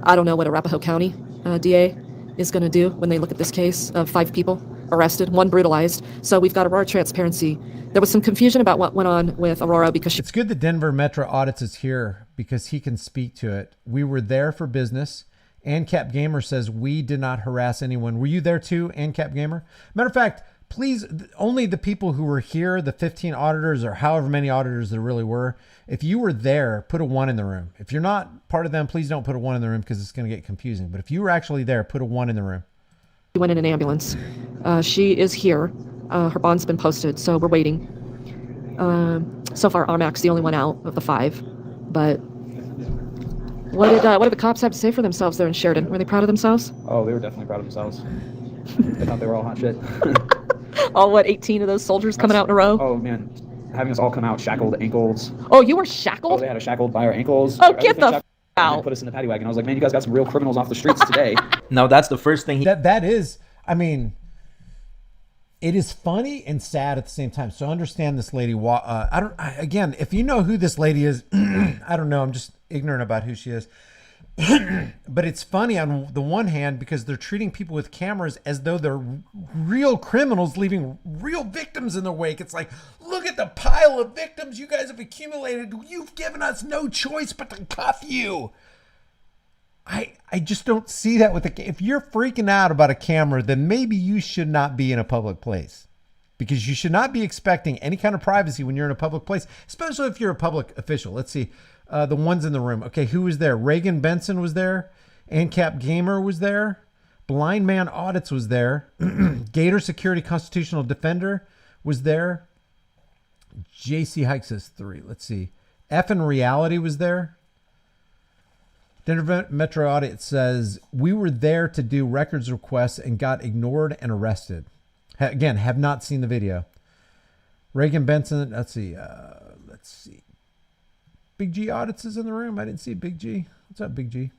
I don't know what Arapahoe County DA is going to do when they look at this case of 5 people arrested, 1 brutalized. So we've got Aurora transparency. There was some confusion about what went on with Aurora because it's good that Denver Metro Audits is here because he can speak to it. We were there for business. ANCAP Gamer says we did not harass anyone. Were you there too, ANCAP Gamer? Matter of fact, please, only the people who were here, the 15 auditors or however many auditors there really were, if you were there, put a 1 in the room. If you're not part of them, please don't put a 1 in the room because it's going to get confusing. But if you were actually there, put a 1 in the room. She went in an ambulance. She is here. Her bond's been posted, so we're waiting. So far, Armac's the only one out of the 5. But what did the cops have to say for themselves there in Sheridan? Were they proud of themselves? Oh, they were definitely proud of themselves. They thought they were all hot shit. All 18 of those soldiers coming out in a row? Oh man, having us all come out shackled ankles. Oh, you were shackled? Oh, they had us shackled by our ankles. Oh, get the out. Put us in the paddy wagon. I was like, man, you guys got some real criminals off the streets today. No, that's the first thing. That is, I mean, it is funny and sad at the same time. So I understand this lady. Again, if you know who this lady is, I don't know. I'm just ignorant about who she is. But it's funny on the one hand because they're treating people with cameras as though they're real criminals leaving real victims in their wake. It's like, look at the pile of victims you guys have accumulated. You've given us no choice but to cuff you. I just don't see that with the, if you're freaking out about a camera, then maybe you should not be in a public place, because you should not be expecting any kind of privacy when you're in a public place, especially if you're a public official. Let's see, the ones in the room. Okay, who was there? Reagan Benson was there. ANCAP Gamer was there. Blind Man Audits was there. Gator Security Constitutional Defender was there. JC Hike says 3. Let's see. F in Reality was there. Denver Metro Audit says, we were there to do records requests and got ignored and arrested. Again, have not seen the video. Reagan Benson, let's see. Big G Audits is in the room. I didn't see Big G. What's up, Big G?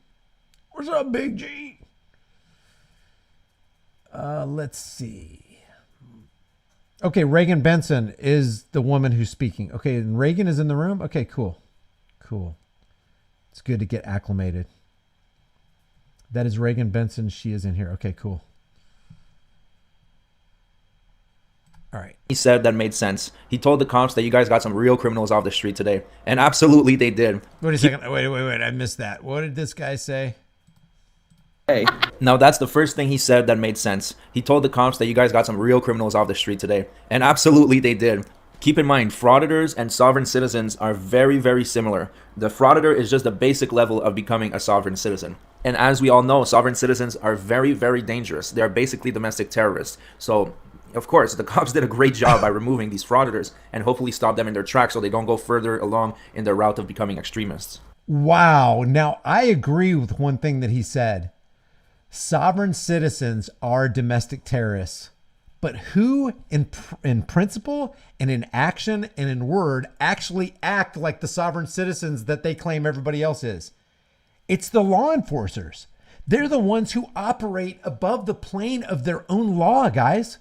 What's up, Big G? Let's see. Okay, Reagan Benson is the woman who's speaking. Okay, and Reagan is in the room? Okay, cool. Cool. It's good to get acclimated. That is Reagan Benson. She is in here. Okay, cool. All right. He said that made sense. He told the cops that you guys got some real criminals off the street today. And absolutely they did. Wait a second. Wait. I missed that. What did this guy say? Hey. Now that's the first thing he said that made sense. He told the cops that you guys got some real criminals off the street today. And absolutely they did. Keep in mind, frauditors and sovereign citizens are very, very similar. The frauditor is just the basic level of becoming a sovereign citizen. And as we all know, sovereign citizens are very, very dangerous. They're basically domestic terrorists. So, of course, the cops did a great job by removing these frauditors and hopefully stop them in their tracks so they don't go further along in their route of becoming extremists. Wow. Now, I agree with one thing that he said. Sovereign citizens are domestic terrorists. But who in principle and in action and in word actually act like the sovereign citizens that they claim everybody else is? It's the law enforcers. They're the ones who operate above the plane of their own law, guys.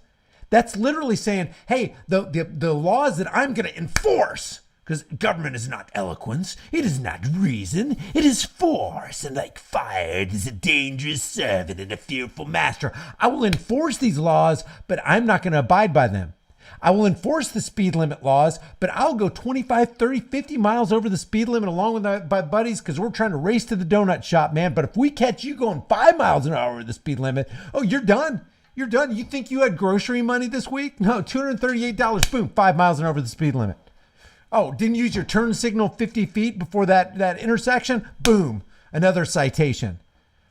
That's literally saying, hey, the laws that I'm going to enforce, because government is not eloquence, it is not reason, it is force, and like fire, it is a dangerous servant and a fearful master. I will enforce these laws, but I'm not going to abide by them. I will enforce the speed limit laws, but I'll go 25, 30, 50 miles over the speed limit along with my buddies because we're trying to race to the donut shop, man. But if we catch you going 5 miles an hour over the speed limit, oh, you're done. You're done. You think you had grocery money this week? No, $238, boom, 5 miles an hour over the speed limit. Oh, didn't use your turn signal 50 feet before that intersection? Boom, another citation.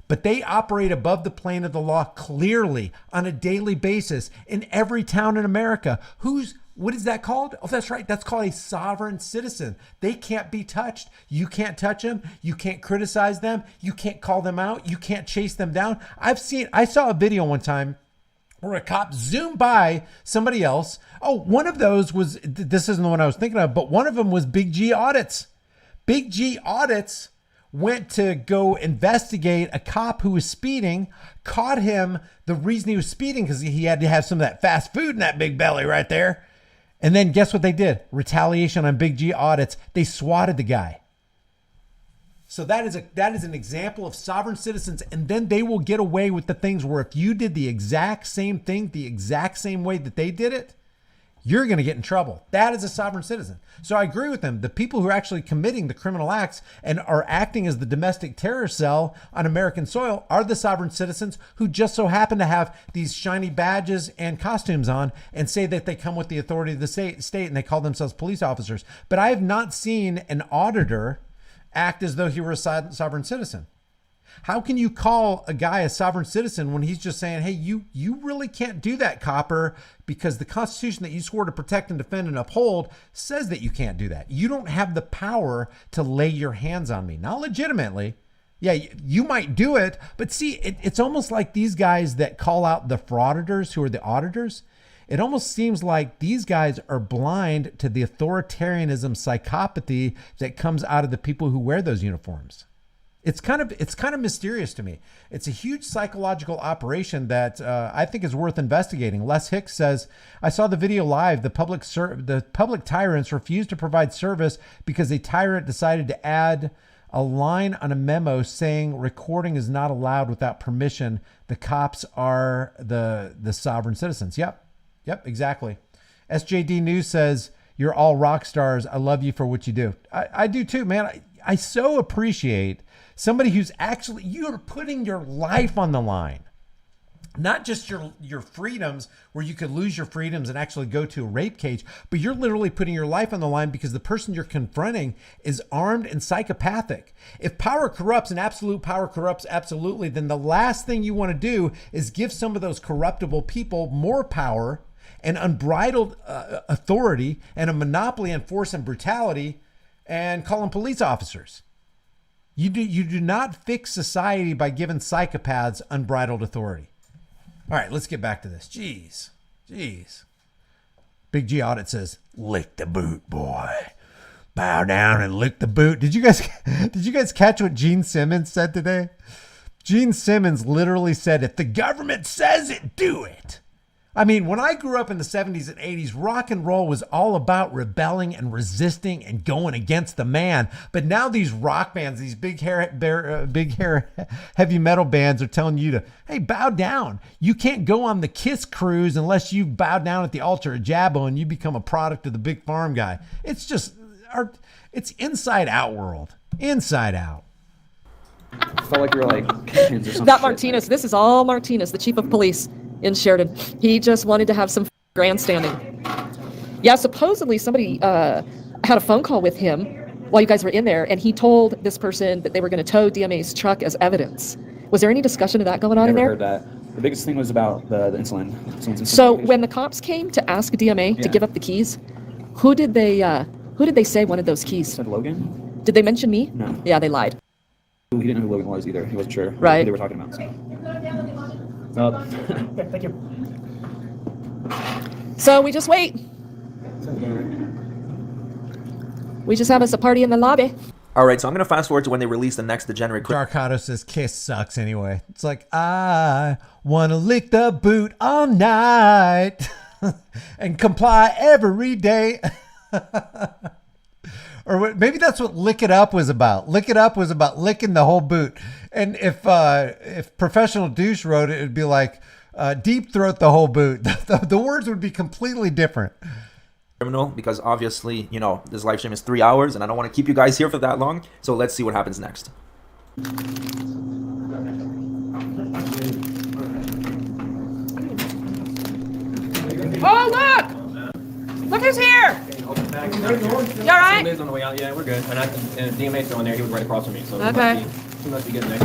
But they operate above the plane of the law clearly on a daily basis in every town in America. What is that called? Oh, that's right. That's called a sovereign citizen. They can't be touched. You can't touch them. You can't criticize them. You can't call them out. You can't chase them down. I saw a video one time where a cop zoomed by somebody else. Oh, one of those was, this isn't the one I was thinking of, but one of them was Big G Audits. Big G Audits went to go investigate a cop who was speeding, caught him. The reason he was speeding because he had to have some of that fast food in that big belly right there. And then guess what they did? Retaliation on Big G Audits. They swatted the guy. So that is an example of sovereign citizens. And then they will get away with the things where if you did the exact same thing, the exact same way that they did it, you're going to get in trouble. That is a sovereign citizen. So I agree with them. The people who are actually committing the criminal acts and are acting as the domestic terror cell on American soil are the sovereign citizens who just so happen to have these shiny badges and costumes on and say that they come with the authority of the state and they call themselves police officers. But I have not seen an auditor act as though he were a sovereign citizen. How can you call a guy a sovereign citizen when he's just saying, hey, you really can't do that, copper, because the Constitution that you swore to protect and defend and uphold says that you can't do that. You don't have the power to lay your hands on me. Not legitimately. Yeah, you might do it, but see, it's almost like these guys that call out the frauditors who are the auditors. It almost seems like these guys are blind to the authoritarianism psychopathy that comes out of the people who wear those uniforms. It's kind of mysterious to me. It's a huge psychological operation that I think is worth investigating. Les Hicks says, I saw the video live. The public tyrants refused to provide service because a tyrant decided to add a line on a memo saying recording is not allowed without permission. The cops are the sovereign citizens. Yep, exactly. SJD News says, you're all rock stars. I love you for what you do. I do too, man. I so appreciate somebody who's actually, you're putting your life on the line. Not just your freedoms, where you could lose your freedoms and actually go to a rape cage, but you're literally putting your life on the line because the person you're confronting is armed and psychopathic. If power corrupts and absolute power corrupts absolutely, then the last thing you want to do is give some of those corruptible people more power and unbridled authority and a monopoly on force and brutality and call them police officers. You do not fix society by giving psychopaths unbridled authority. All right, let's get back to this. Jeez. Big G Audit says, lick the boot, boy. Bow down and lick the boot. Did you guys catch what Gene Simmons said today? Gene Simmons literally said, if the government says it, do it. I mean, when I grew up in the 70s and 80s, rock and roll was all about rebelling and resisting and going against the man. But now these rock bands, these big hair heavy metal bands are telling you to, hey, bow down. You can't go on the Kiss cruise unless you bow down at the altar of Jabbo and you become a product of the big farm guy. It's just, it's inside out world. Inside out. I felt like you were like kids or something. That Martinez, this is all Martinez, the chief of police in Sheridan. He just wanted to have some grandstanding. Yeah, supposedly somebody had a phone call with him while you guys were in there, and he told this person that they were going to tow DMA's truck as evidence. Was there any discussion of that going on in there? Never heard that. The biggest thing was about the insulin. So when the cops came to ask DMA to give up the keys, who did they say wanted those keys? Said Logan? Did they mention me? No. Yeah, they lied. He didn't know who Logan was either. He wasn't sure Right. who they were talking about. So. Thank you. So we just wait. We just have us a party in the lobby. All right, so I'm going to fast forward to when they release the next degenerate. Darkato says Kiss sucks anyway. It's like, I want to lick the boot all night and comply every day. Or maybe that's what Lick It Up was about. Lick It Up was about licking the whole boot. And if Professional Douche wrote it, it'd be like, deep throat the whole boot. The words would be completely different. Criminal, because obviously, you know, this live stream is 3 hours and I don't want to keep you guys here for that long. So let's see what happens next. Oh, look! Look who's here! You all right? Somebody's on the way out. Yeah, we're good. And DMA's on there. He was right across from me. So Okay. he must be getting there.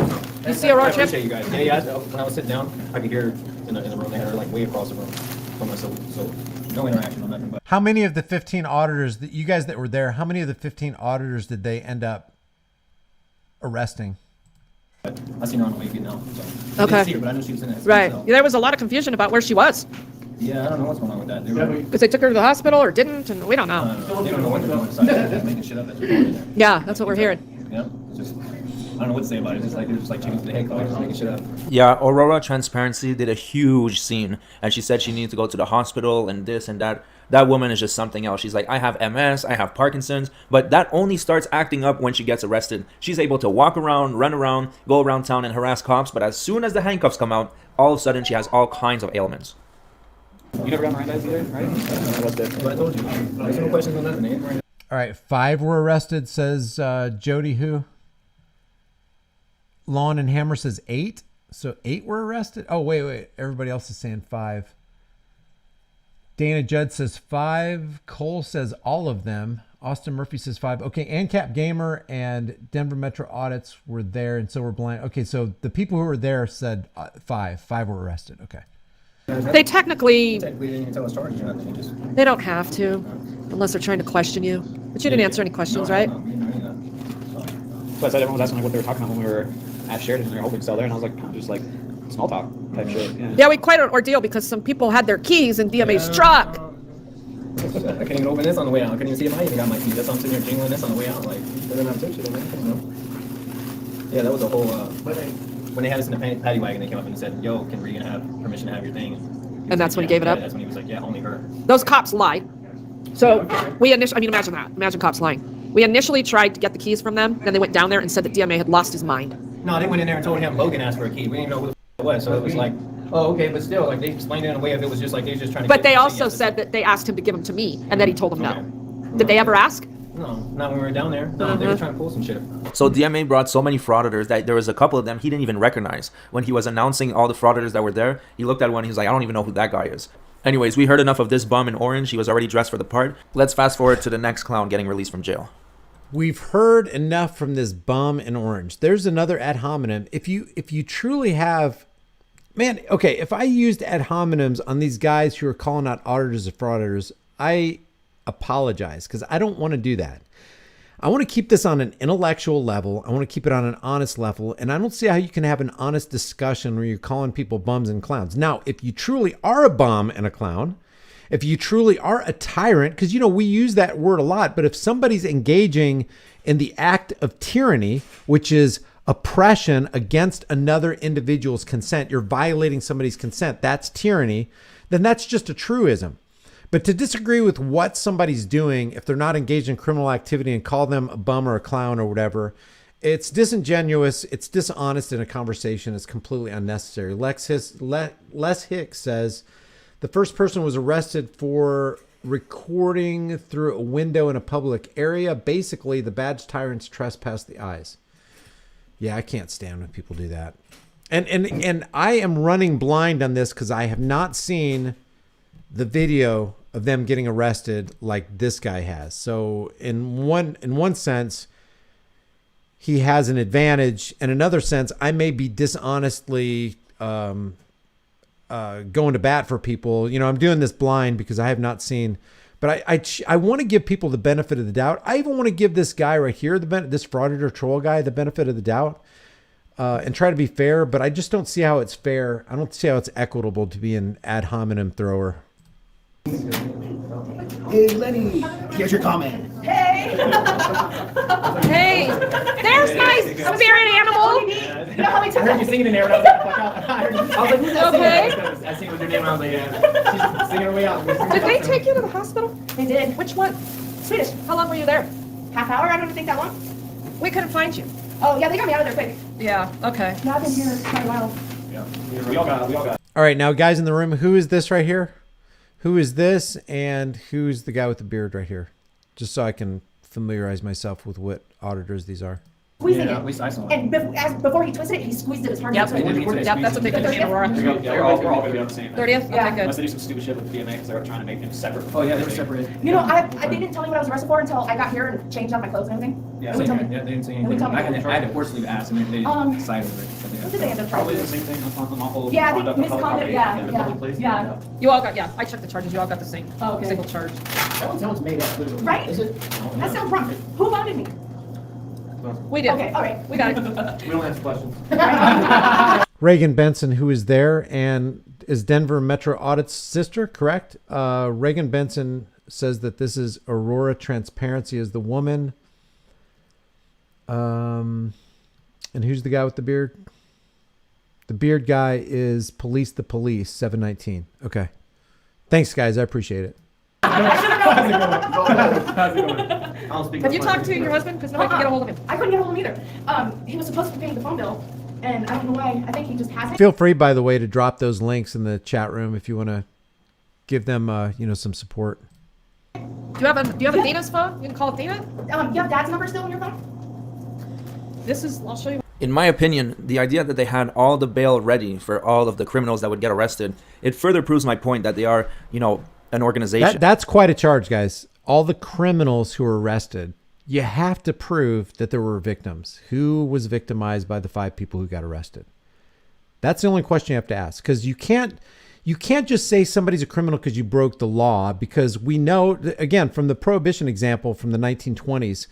You see a road I trip? appreciate you guys. Yeah. When I was sitting down, I could hear in the room. They had her like way across the room from us. So no interaction on nothing. But How many of the 15 auditors that you guys that were there, how many of the 15 auditors did they end up arresting? I seen her on the way getting out. So. I Okay. didn't see her, but I knew she was in it. Right. So. There was a lot of confusion about where she was. Yeah, I don't know what's going on with that. They were, Because they took her to the hospital or didn't, and we don't know. they don't know what they're doing inside. They're making shit up that's recorded there. Yeah, that's what we're hearing. Yeah, it's just, I don't know what to say about it. It's just like, they're just like chickens to the head, just making shit up. Yeah, Aurora Transparency did a huge scene and she said she needed to go to the hospital and this and that. That woman is just something else. She's like, I have MS, I have Parkinson's, but that only starts acting up when she gets arrested. She's able to walk around, run around, go around town and harass cops, but as soon as the handcuffs come out, all of a sudden she has all kinds of ailments. You never got Miranda either, right? But I told you, there's no questions on nothing. They ain't right. All right, 5 were arrested, says Jody who? Lawn and Hammer says 8. So 8 were arrested? Oh, wait. Everybody else is saying 5. Dana Judd says 5. Cole says all of them. Austin Murphy says 5. Okay, ANCAP Gamer and Denver Metro Audits were there, and so were Blind. Okay, so the people who were there said 5. 5 were arrested. Okay. They technically, They didn't even tell us charges or nothing. They just, they don't have to, unless they're trying to question you. But you didn't answer any questions, right? So I said everyone was asking like what they were talking about when we were at Sheridan in their holding cell there, and I was like, just like small talk type shit. Yeah, we quite an ordeal because some people had their keys in DMA's truck. I can't even open this on the way out. I couldn't even see if I even got my keys. That's why I'm sitting here jingling this on the way out. Like, they didn't have to take shit in there. You know? Yeah, that was a whole, when they had us in the paddy wagon, they came up and said, yo, can Regan have permission to have your thing? And that's when he gave it up? That's when he was like, yeah, only her. Those cops lied. So we initially, I mean, imagine that. Imagine cops lying. We initially tried to get the keys from them, then they went down there and said that DMA had lost his mind. No, they went in there and told him Logan asked for a key. We didn't even know who the it was. So it was like, oh, okay, but still, like, they explained it in a way of it was just like they were just trying to But get they him to say also yes. said that they asked him to give them to me, and that he told them Okay. no. Did they ever ask? No, not when we were down there. No, they were trying to pull some shit. So DMA brought so many frauditors that there was a couple of them he didn't even recognize. When he was announcing all the frauditors that were there, he looked at one, he was like, I don't even know who that guy is. Anyways, we heard enough of this bum in orange. He was already dressed for the part. Let's fast forward to the next clown getting released from jail. We've heard enough from this bum in orange. There's another ad hominem. If you truly have, man, okay, if I used ad hominems on these guys who are calling out auditors and frauditors, I apologize because I don't want to do that. I want to keep this on an intellectual level. I want to keep it on an honest level. And I don't see how you can have an honest discussion where you're calling people bums and clowns. Now, if you truly are a bum and a clown, if you truly are a tyrant, because, you know, we use that word a lot, but if somebody's engaging in the act of tyranny, which is oppression against another individual's consent, you're violating somebody's consent, that's tyranny, then that's just a truism. But to disagree with what somebody's doing, if they're not engaged in criminal activity and call them a bum or a clown or whatever, it's disingenuous, it's dishonest in a conversation, it's completely unnecessary. Les Hicks says, the first person was arrested for recording through a window in a public area. Basically, the badge tyrants trespass the eyes. Yeah, I can't stand when people do that. And I am running blind on this because I have not seen the video of them getting arrested like this guy has. So in one sense, he has an advantage. In another sense, I may be dishonestly going to bat for people. You know, I'm doing this blind because I have not seen, but I want to give people the benefit of the doubt. I even want to give this guy right here, this Frauditor troll guy, the benefit of the doubt, and try to be fair, but I just don't see how it's fair. I don't see how it's equitable to be an ad hominem thrower. Hey, Lenny, here's your comment. Hey! Hey! There's my spirit animal! You know how many times I heard you singing in there when I was like, fuck out. I was like, who's that singing? I sing with your name and I was like, yeah. She's singing her way out. Did they take you to the hospital? They did. Which one? Swedish. How long were you there? Half hour? I don't even think that long. We couldn't find you. Oh, yeah, they got me out of there quick. Yeah, okay. Now I've been here quite a while. Yeah. We all got. All right, now guys in the room, who is this right here? Who is this, and who's the guy with the beard right here? Just so I can familiarize myself with what auditors these are. Squeezing Yeah, it. at least I saw it. And before he twisted it, he squeezed it as hard Yep, as he could. yep, that's what they did to me and Aurora. Yeah, we're all going to be on the same. 30th? Yeah. Okay, Unless good. they do some stupid shit with DMA because they were trying to make them separate. Oh yeah, they were separate. You know, I didn't tell you what I was arrested for until I got here and changed out my clothes and everything. Yeah, They same told here. me. Yeah, they didn't say They anything. told me. I had to forcibly ask, and they decided with it. What did they end up Probably charging? the same thing. Unlawful Yeah, I think conduct of public misconduct, property yeah, in a yeah, public place. yeah. You all got, yeah, I checked the charges. You all got the same Oh, okay. single charge. That one's made up. Right? Is it? That sounds wrong. Who voted me? We did. Okay, all right. We got it. We don't answer questions. Reagan Benson, who is there, and is Denver Metro Audit's sister, correct? Reagan Benson says that this is Aurora Transparency as the woman. And who's the guy with the beard? The beard guy is Police the Police, 719. Okay. Thanks, guys. I appreciate it. Have you talked to your husband? Because nobody can get a hold of him. I couldn't get a hold of him either. He was supposed to pay the phone bill, and I don't know why. I think he just hasn't. Feel free, by the way, to drop those links in the chat room if you want to give them, some support. Do you have Dina's phone? You can call up Dina? You have Dad's number still on your phone? I'll show you. In my opinion, the idea that they had all the bail ready for all of the criminals that would get arrested, it further proves my point that they are, an organization. That's quite a charge, guys. All the criminals who were arrested, you have to prove that there were victims. Who was victimized by the 5 people who got arrested? That's the only question you have to ask, because you can't just say somebody's a criminal because you broke the law, because we know, again, from the Prohibition example from the 1920s,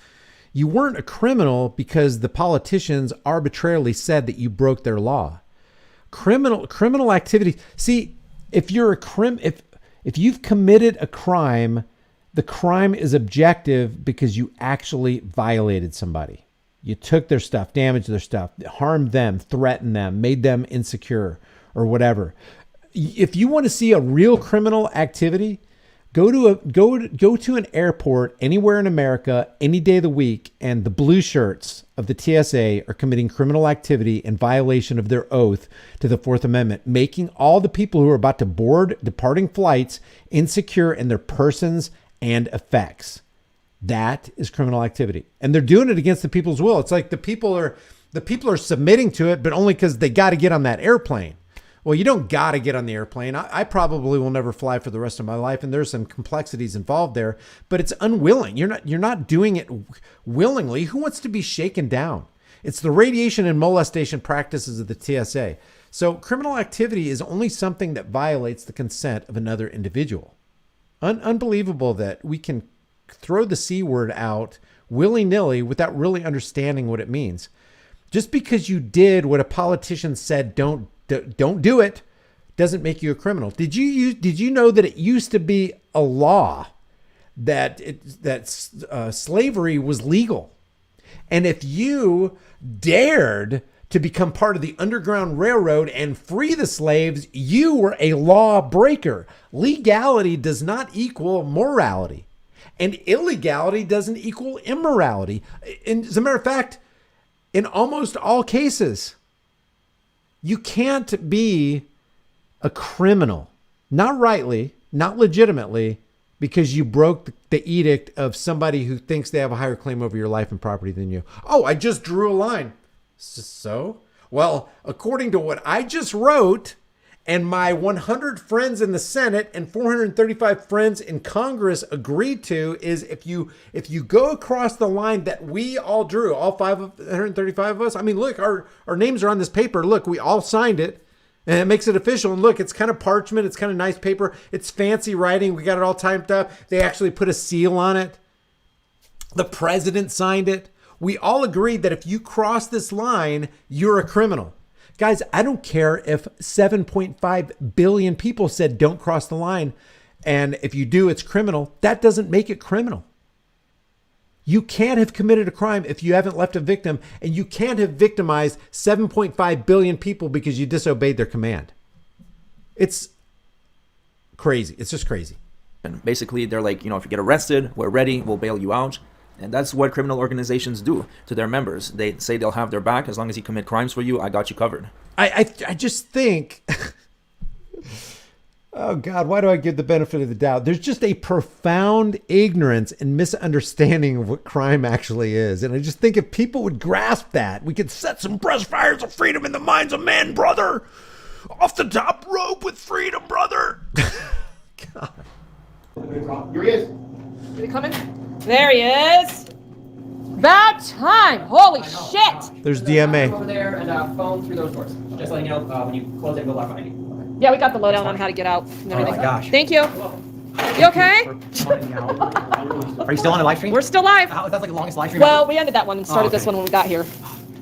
you weren't a criminal because the politicians arbitrarily said that you broke their law. Criminal activity. See, if you're if you've committed a crime, the crime is objective because you actually violated somebody. You took their stuff, damaged their stuff, harmed them, threatened them, made them insecure or whatever. If you want to see a real criminal activity, go to an airport anywhere in America any day of the week, and the blue shirts of the TSA are committing criminal activity in violation of their oath to the 4th Amendment, making all the people who are about to board departing flights insecure in their persons and effects. That is criminal activity. And they're doing it against the people's will. It's like the people are submitting to it, but only because they got to get on that airplane. Well, you don't got to get on the airplane. I probably will never fly for the rest of my life, and there's some complexities involved there, but it's unwilling. You're not doing it willingly. Who wants to be shaken down? It's the radiation and molestation practices of the TSA. So criminal activity is only something that violates the consent of another individual. Unbelievable that we can throw the C word out willy-nilly without really understanding what it means. Just because you did what a politician said don't do it doesn't make you a criminal. Did you know that it used to be a law that slavery was legal? And if you dared to become part of the Underground Railroad and free the slaves, you were a law breaker. Legality does not equal morality, and illegality doesn't equal immorality. And as a matter of fact, in almost all cases, you can't be a criminal, not rightly, not legitimately, because you broke the edict of somebody who thinks they have a higher claim over your life and property than you. Oh, I just drew a line. So? Well, according to what I just wrote, and my 100 friends in the Senate and 435 friends in Congress agreed to, is if you go across the line that we all drew, all 535 of us, I mean, look, our names are on this paper. Look, we all signed it, and it makes it official. And look, it's kind of parchment. It's kind of nice paper. It's fancy writing. We got it all typed up. They actually put a seal on it. The president signed it. We all agreed that if you cross this line, you're a criminal. Guys, I don't care if 7.5 billion people said don't cross the line, and if you do, it's criminal. That doesn't make it criminal. You can't have committed a crime if you haven't left a victim, and you can't have victimized 7.5 billion people because you disobeyed their command. It's crazy. It's just crazy. And basically, they're like, if you get arrested, we're ready, we'll bail you out. And that's what criminal organizations do to their members. They say they'll have their back as long as you commit crimes for you. I got you covered. I just think, oh God, why do I give the benefit of the doubt? There's just a profound ignorance and misunderstanding of what crime actually is. And I just think if people would grasp that, we could set some brush fires of freedom in the minds of men, brother. Off the top rope with freedom, brother. God. Here he is. Is he coming? There he is. About time. Holy shit. There's DMA. Over there and phone through those doors. Just letting you know when you close it, go lock behind you. Yeah, we got the lowdown on how to get out and everything. Oh my gosh. Thank you. You okay? Are you still on the live stream? We're still live. That's like the longest live stream Well, ever? we ended that one and started this one when we got here.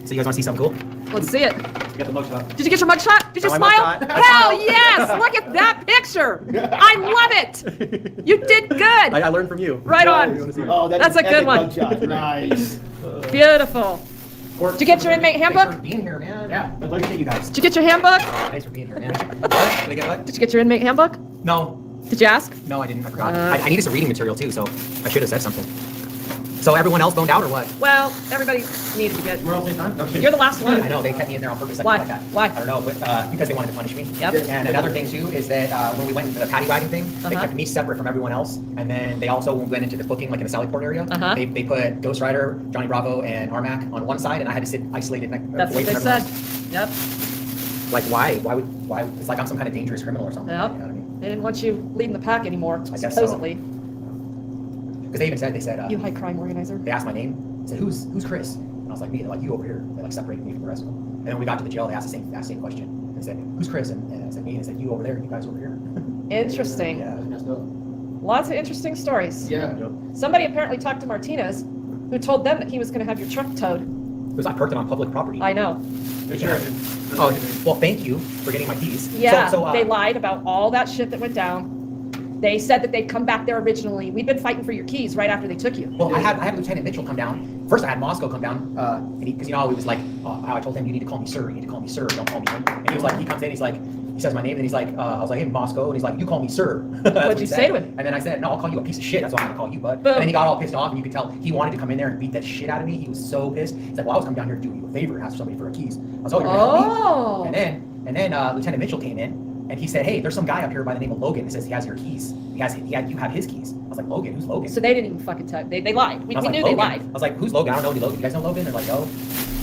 So you guys want to see something cool? Let's see it. Get the mugshot. Did you get your mugshot? Did you Got my smile? mugshot. Hell yes! Look at that picture. I love it. You did good. I learned from you. Right on. Oh, That's a good one. Nice. Beautiful. Did you get your inmate handbook? Thanks for being here, man. Yeah, I'd love to meet you guys. Did you get your handbook? Thanks for being here, man. Did I get what? Did you get your inmate handbook? No. Did you ask? No, I didn't. I forgot. I needed some reading material too, so I should have said something. So everyone else boned out or what? Well, everybody needed to get. We're all same time? No, You're the last one. I know, they kept me in there on purpose. Why? Like that. Why? I don't know, but because they wanted to punish me. Yep. And another thing too is that when we went into the paddy wagon thing, they kept me separate from everyone else. And then they also went into the booking, like in the Tahlequah area. They put Ghost Rider, Johnny Bravo, and Armac on one side, and I had to sit isolated That's away what from they everyone said. else. Yep. Like why? It's like I'm some kind of dangerous criminal or something. Yep. You know what I mean? They didn't want you leading the pack anymore, I guess supposedly. Because they said You high crime organizer. they asked my name. Said who's Chris? And I was like me. They're like you over here. They like separated me from the rest of them. And then when we got to the jail, they asked the same question. They said who's Chris? And I said me. And they said you over there. And you guys over here. Interesting. Yeah. Lots of interesting stories. Yeah. Somebody apparently talked to Martinez, who told them that he was going to have your truck towed. Because I parked it on public property. I know. Oh, well, thank you for getting my keys. Yeah, So, they lied about all that shit that went down. They said that they'd come back there originally. We'd been fighting for your keys right after they took you. Well, I had Lieutenant Mitchell come down. First, I had Moscow come down, because he was like, how I told him, you need to call me sir. You need to call me sir. Don't call me him. And he was like, he comes in, he's like, he says my name, and he's like, I was like, hey, Moscow, and he's like, you call me sir. What'd you say to him? And then I said, no, I'll call you a piece of shit. That's why I'm gonna call you, bud. Boom. And then he got all pissed off, and you could tell he wanted to come in there and beat that shit out of me. He was so pissed. He's like, well, I was coming down here to do you a favor and ask somebody for her keys. I was like, oh, you're gonna help me. And then Lieutenant Mitchell came in. And he said, hey, there's some guy up here by the name of Logan. He says he has your keys. You have his keys. I was like, Logan? Who's Logan? So they didn't even fucking tell. They lied. We like, knew Logan? they lied. I was like, who's Logan? I don't know any Logan. You guys know Logan? They're like, no.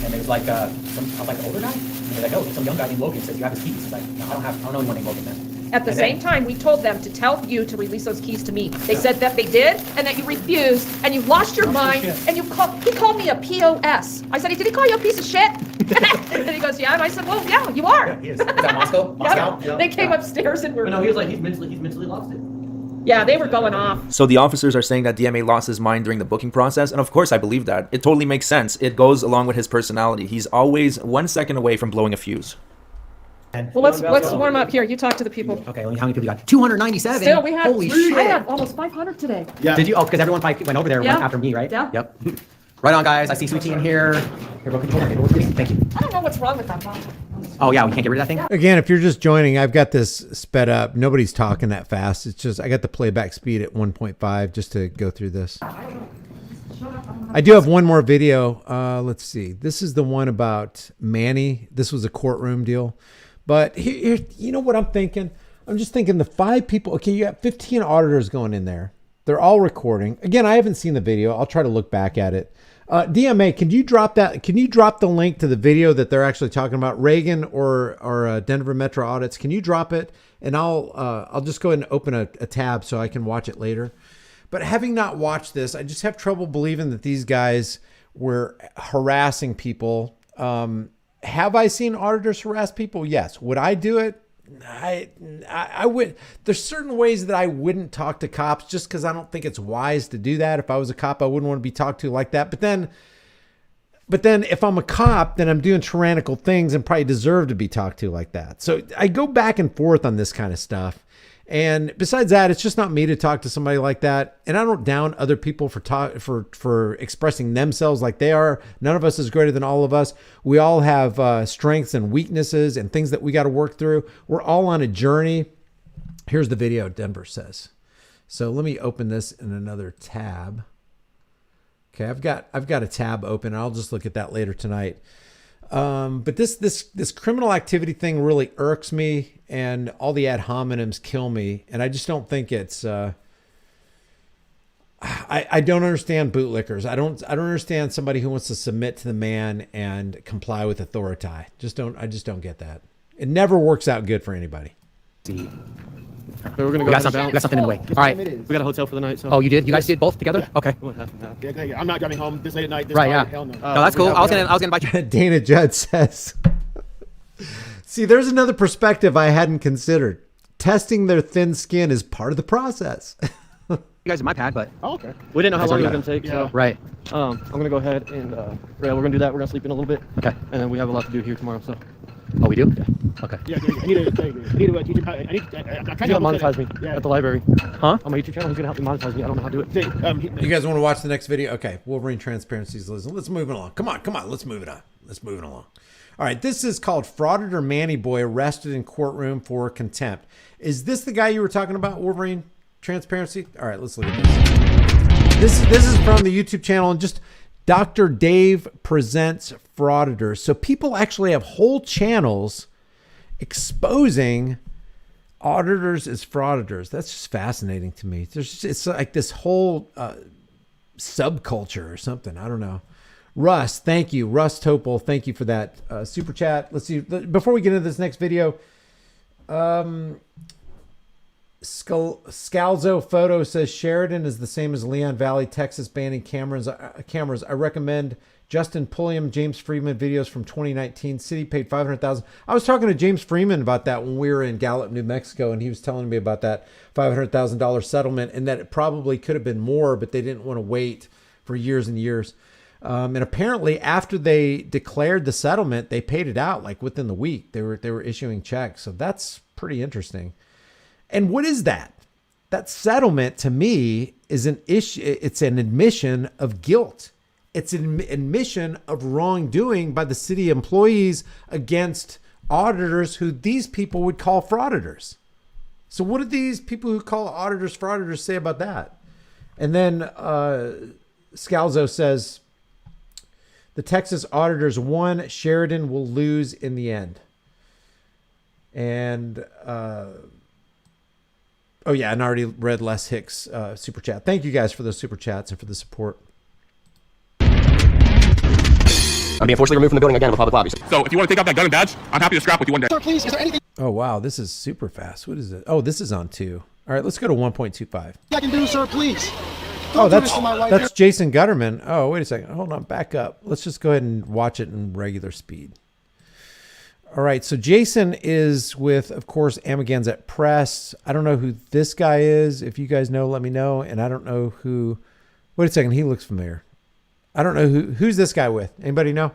And it was like, I was like, the older guy? And they're like, no, some young guy named Logan says you have his keys. He's like, no, I don't know anyone named Logan then. At the same time, we told them to tell you to release those keys to me. They said that they did, and that you refused, and you lost your mind, and he called me a POS. I said, did he call you a piece of shit? And he goes, yeah. And I said, well, yeah, you are. Yeah, he is. Is that Moscow? Moscow? Yeah. They came upstairs and were. No, he was like, he's mentally lost it. Yeah, they were going off. So the officers are saying that DMA lost his mind during the booking process, and of course I believe that. It totally makes sense. It goes along with his personality. He's always 1 second away from blowing a fuse. Well, let's warm up here. You talk to the people. Okay, how many people you got? 297. Still, we had. Holy shit. I had almost 500 today. Yeah. Did you? Oh, because everyone probably went over there Yeah. after me, right? Yeah. Yep. Right on, guys. I see Sweet Tea in here. Here, go control that. Thank you. I don't know what's wrong with that bottle. Oh, yeah, we can't get rid of that thing? Again, if you're just joining, I've got this sped up. Nobody's talking that fast. It's just I got the playback speed at 1.5 just to go through this. I do have one more video. Let's see. This is the one about Manny. This was a courtroom deal. But here, you know what I'm thinking? I'm just thinking the 5 people. Okay, you got 15 auditors going in there. They're all recording. Again, I haven't seen the video. I'll try to look back at it. DMA, can you drop that? Can you drop the link to the video that they're actually talking about, Reagan or Denver Metro audits? Can you drop it? And I'll just go ahead and open a tab so I can watch it later. But having not watched this, I just have trouble believing that these guys were harassing people. Have I seen auditors harass people? Yes. Would I do it? I would. There's certain ways that I wouldn't talk to cops just because I don't think it's wise to do that. If I was a cop, I wouldn't want to be talked to like that. But then if I'm a cop, then I'm doing tyrannical things and probably deserve to be talked to like that. So I go back and forth on this kind of stuff. And besides that, it's just not me to talk to somebody like that. And I don't down other people for expressing themselves like they are. None of us is greater than all of us. We all have strengths and weaknesses and things that we got to work through. We're all on a journey. Here's the video, Denver says. So let me open this in another tab. Okay, I've got a tab open. I'll just look at that later tonight. But this criminal activity thing really irks me, and all the ad hominems kill me. And I just don't think it's, I don't understand bootlickers. I don't understand somebody who wants to submit to the man and comply with authority. I just don't get that. It never works out good for anybody. So we're gonna go. We got something in the way. All right. We got a hotel for the night. So. Oh, you did? You guys did both together? Yeah. Okay. Yeah, I'm not driving home this late at night. Right, yeah. Hell no. No, that's cool. I was gonna invite you. Dana Judd says, see, there's another perspective I hadn't considered. Testing their thin skin is part of the process. You guys are my pad, but. Oh, okay. We didn't know how long it was gonna take. So. Right. I'm gonna go ahead and we're gonna do that. We're gonna sleep in a little bit. Okay. And then we have a lot to do here tomorrow. So. Oh, we do? Yeah. Okay. Yeah, I need to teach him how. I'm trying to monetize me at the library. Huh? On my YouTube channel, he's gonna help me monetize me. I don't know how to do it. You guys want to watch the next video? Okay. Wolverine Transparencies. Let's move it along. Come on. Let's move it on. Let's move it along. All right. This is called Frauditor Manny Boy arrested in courtroom for contempt. Is this the guy you were talking about, Wolverine Transparency? All right. Let's look at this. This is from the YouTube channel, and just Dr. Dave presents Frauditors. So people actually have whole channels exposing auditors as frauditors. That's just fascinating to me. It's like this whole subculture or something. I don't know. Russ, thank you. Russ Topol, thank you for that super chat. Let's see. Before we get into this next video, Scalzo Photo says Sheridan is the same as Leon Valley, Texas, banning cameras. I recommend Justin Pulliam, James Freeman videos from 2019. City paid $500,000. I was talking to James Freeman about that when we were in Gallup, New Mexico, and he was telling me about that $500,000 settlement and that it probably could have been more, but they didn't want to wait for years and years. And apparently, after they declared the settlement, they paid it out like within the week. They were issuing checks, so that's pretty interesting. And what is that? That settlement to me is an issue. It's an admission of guilt. It's an admission of wrongdoing by the city employees against auditors who these people would call frauditors. So what did these people who call auditors frauditors say about that? And then Scalzo says, the Texas auditors won. Sheridan will lose in the end. And oh yeah, and I already read Les Hicks' super chat. Thank you guys for those super chats and for the support. I'm being forcibly removed from the building again of a public lobby. So if you want to take out that gun and badge, I'm happy to scrap with you one day. Sir, please, is there anything Oh wow, this is super fast. What is it? Oh, this is on 2. All right, let's go to 1.25. I can do, sir, please? Oh, Don't do this to my wife that's here. Jason Gutterman. Oh, wait a second. Hold on, back up. Let's just go ahead and watch it in regular speed. All right, so Jason is with, of course, Amagansett Press. I don't know who this guy is. If you guys know, let me know. And I don't know who. Wait a second. He looks familiar. I don't know who's this guy with. Anybody know?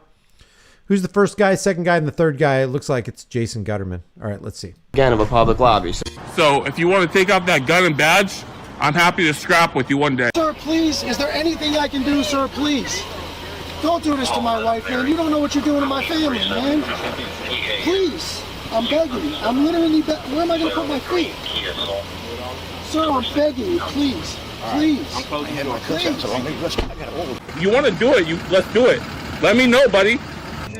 Who's the first guy, second guy, and the third guy? It looks like it's Jason Gutterman. All right, let's see. Again of a public lobby. So if you want to take out that gun and badge, I'm happy to scrap with you one day. Sir, please, is there anything I can do, sir, please? Don't do this to my wife, man. You don't know what you're doing to my family, man. Please, I'm begging you. I'm literally where am I going to put my feet? Sir, I'm begging you, please. Please. You want to do it, let's do it. Let me know, buddy.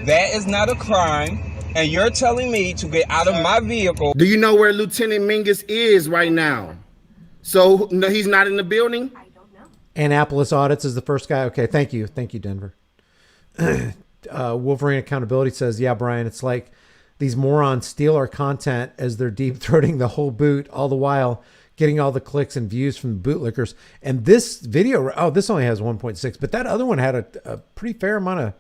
That is not a crime, and you're telling me to get out of my vehicle. Do you know where Lieutenant Mingus is right now? So no, he's not in the building? Annapolis Audits is the first guy. Okay, thank you. Thank you, Denver. Wolverine Accountability says, yeah, Brian, it's like these morons steal our content as they're deep-throating the whole boot, all the while getting all the clicks and views from the bootlickers. And this video, oh, this only has 1.6, but that other one had a pretty fair amount of,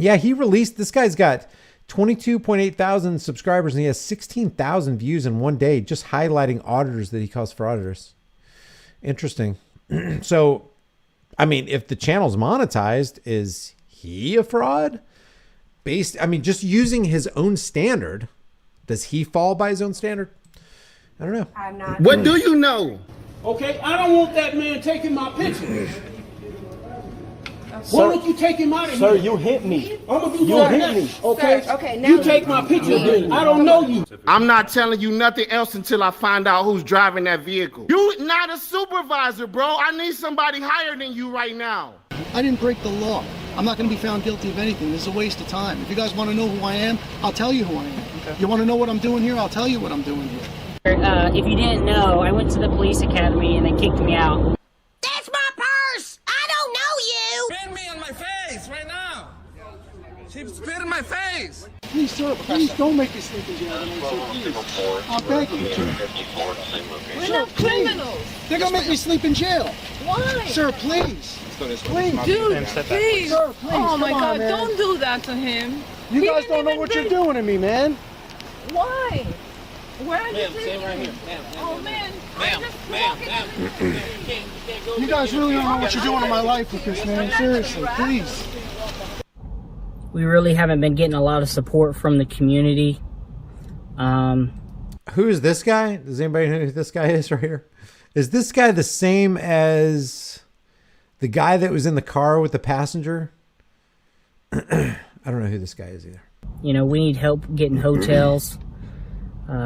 yeah, he released, this guy's got 22.8 thousand subscribers and he has 16,000 views in one day, just highlighting auditors that he calls frauditors. Interesting. So, I mean, if the channel's monetized, is he a fraud? I mean, just using his own standard, does he fall by his own standard? I don't know. I'm not. What do you know? Okay, I don't want that man taking my picture. Why don't you take him out of here? Sir, you hit me. I'm gonna do You that hit next, me. Okay? Sir, okay, now you take my picture then. I don't know you. I'm not telling you nothing else until I find out who's driving that vehicle. You not a supervisor, bro. I need somebody higher than you right now. I didn't break the law. I'm not going to be found guilty of anything. This is a waste of time. If you guys want to know who I am, I'll tell you who I am. Okay. You want to know what I'm doing here? I'll tell you what I'm doing here. If you didn't know, I went to the police academy and they kicked me out. That's my purse! I don't know you! Spit me in my face right now! She spit in my face! Please, sir, please don't make me sleep in jail tonight, sir, please. I'm begging you. We're not criminals! They're going to make me sleep in jail. Why? Sir, please. Please. Dude, please! Sir, please, Oh my come on, god, man. don't do that to him! You He guys didn't don't know even what break- you're doing to me, man. Why? Where are you Ma'am, taking stay right me? here. Ma'am, Oh man, ma'am, ma'am, ma'am. You guys really don't know what you're doing in my life with this, man. Seriously, please. We really haven't been getting a lot of support from the community. Who is this guy? Does anybody know who this guy is right here? Is this guy the same as the guy that was in the car with the passenger? I don't know who this guy is either. You know, we need help getting hotels.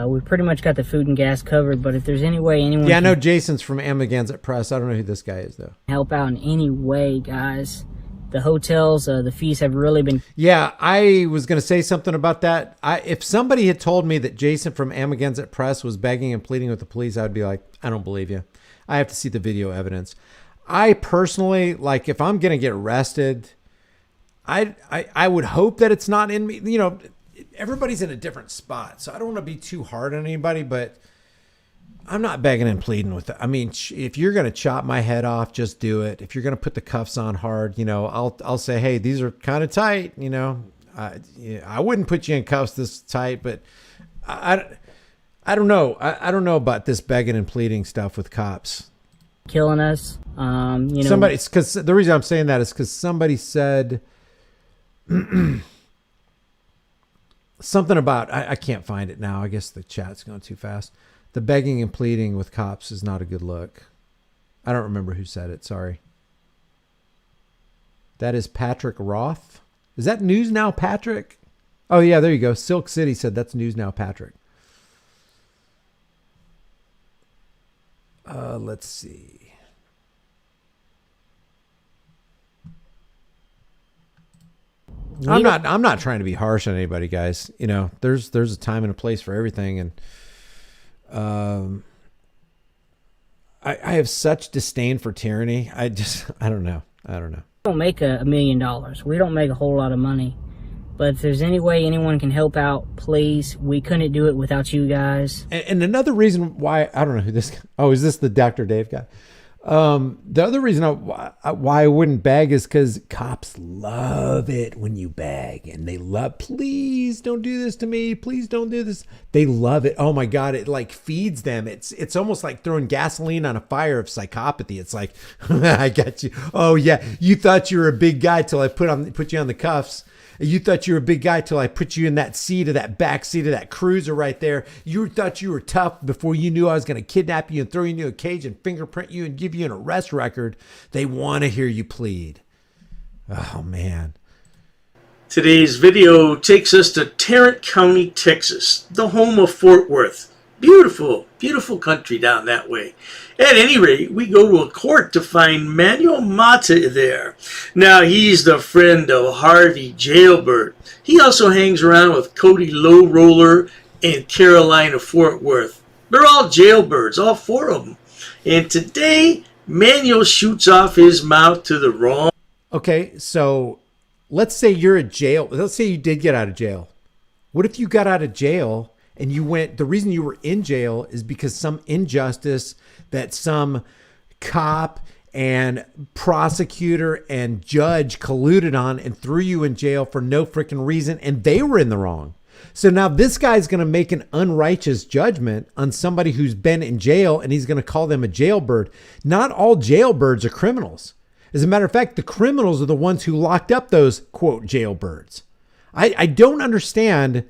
We pretty much got the food and gas covered, but if there's any way anyone Yeah, I know can Jason's from Amagansett Press. I don't know who this guy is, though. help out in any way, guys. The hotels, the fees have really been... Yeah, I was going to say something about that. If somebody had told me that Jason from Amagansett Press was begging and pleading with the police, I would be like, I don't believe you. I have to see the video evidence. I personally, like, if I'm going to get arrested, I would hope that it's not in me. You know, everybody's in a different spot, so I don't want to be too hard on anybody, but I'm not begging and pleading with it. I mean, if you're going to chop my head off, just do it. If you're going to put the cuffs on hard, you know, I'll say, hey, these are kind of tight. You know, I wouldn't put you in cuffs this tight, but I don't know. I don't know about this begging and pleading stuff with cops. Killing us. You know, Somebody, because the reason I'm saying that is because somebody said something about, I can't find it now. I guess the chat's going too fast. The begging and pleading with cops is not a good look. I don't remember who said it. Sorry. That is Patrick Roth. Is that News Now Patrick? Oh, yeah, there you go. Silk City said that's News Now Patrick. Let's see. I'm not trying to be harsh on anybody, guys. You know, there's a time and a place for everything, and I have such disdain for tyranny. I don't know. We don't make $1 million. We don't make a whole lot of money. But if there's any way anyone can help out, please. We couldn't do it without you guys. And another reason why, I don't know who this guy, oh, is this the Dr. Dave guy? The other reason why I wouldn't beg is because cops love it when you beg, and they love, please don't do this to me. Please don't do this. They love it. Oh my God. It like feeds them. It's almost like throwing gasoline on a fire of psychopathy. It's like, I got you. Oh yeah. You thought you were a big guy till I put you on the cuffs. You thought you were a big guy till I put you in that seat of that back seat of that cruiser right there. You thought you were tough before you knew I was going to kidnap you and throw you into a cage and fingerprint you and give you an arrest record. They want to hear you plead. Oh, man. Today's video takes us to Tarrant County, Texas, the home of Fort Worth. Beautiful, beautiful country down that way. At any rate, we go to a court to find Manuel Mata there. Now, he's the friend of Harvey Jailbird. He also hangs around with Cody Low Roller and Carolina Fort Worth. They're all jailbirds, all four of them. And today, Manuel shoots off his mouth to the wrong. Okay, so let's say you're at jail. Let's say you did get out of jail. What if you got out of jail and you went, the reason you were in jail is because some injustice that some cop and prosecutor and judge colluded on and threw you in jail for no freaking reason, and they were in the wrong. So now this guy's going to make an unrighteous judgment on somebody who's been in jail, and he's going to call them a jailbird. Not all jailbirds are criminals. As a matter of fact, the criminals are the ones who locked up those, quote, jailbirds. I don't understand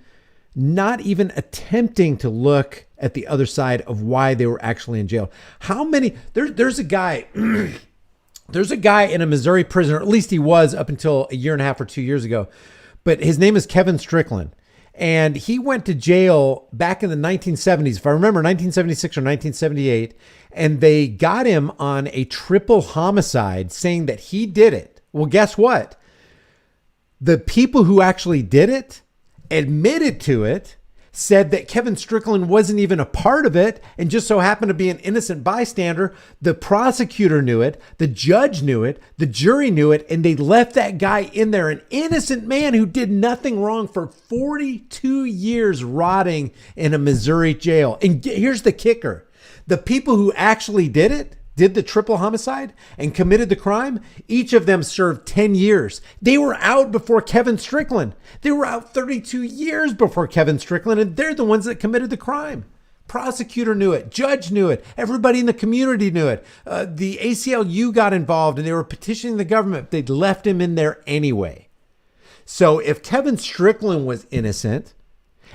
not even attempting to look at the other side of why they were actually in jail. How many, there's a guy, there's a guy in a Missouri prison, or at least he was up until 1.5 years or 2 years ago, but his name is Kevin Strickland. And he went to jail back in the 1970s, if I remember, 1976 or 1978, and they got him on a triple homicide saying that he did it. Well, guess what? The people who actually did it admitted to it, said that Kevin Strickland wasn't even a part of it and just so happened to be an innocent bystander. The prosecutor knew it, the judge knew it, the jury knew it, and they left that guy in there, an innocent man who did nothing wrong, for 42 years rotting in a Missouri jail. And here's the kicker. The people who actually did it, did the triple homicide and committed the crime, each of them served 10 years. They were out before Kevin Strickland. They were out 32 years before Kevin Strickland, and they're the ones that committed the crime. Prosecutor knew it. Judge knew it. Everybody in the community knew it. The ACLU got involved, and they were petitioning the government. They'd left him in there anyway. So if Kevin Strickland was innocent,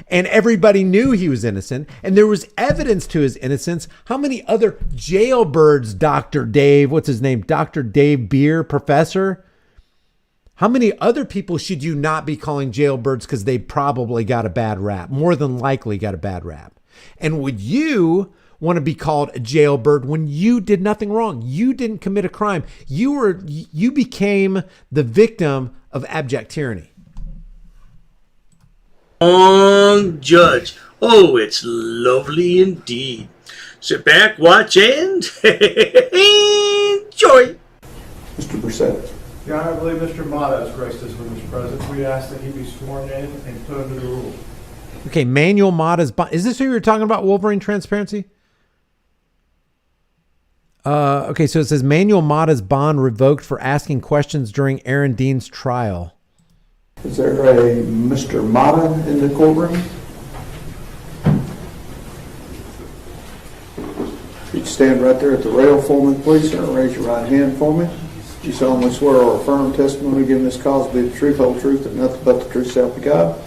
and everybody knew he was innocent, and there was evidence to his innocence, how many other jailbirds, Dr. Dave, what's his name? Dr. Dave Beer, professor? How many other people should you not be calling jailbirds because they probably got a bad rap, more than likely got a bad rap? And would you want to be called a jailbird when you did nothing wrong? You didn't commit a crime. You became the victim of abject tyranny. Judge. Oh, it's lovely indeed. Sit back, watch, and enjoy. Mr. Brissett. Your Honor, I believe Mr. Mata has graced us with Mr. President. We ask that he be sworn in and put under the rule. Okay, Manuel Mata's bond. Is this who you were talking about, Wolverine Transparency? Okay, so it says Manuel Mata's bond revoked for asking questions during Aaron Dean's trial. Is there a Mr. Mata in the courtroom? You stand right there at the rail for me, please, and raise your right hand for me. You solemnly swear or affirm testimony given this cause to be the truth, whole truth, and nothing but the truth, so help you God.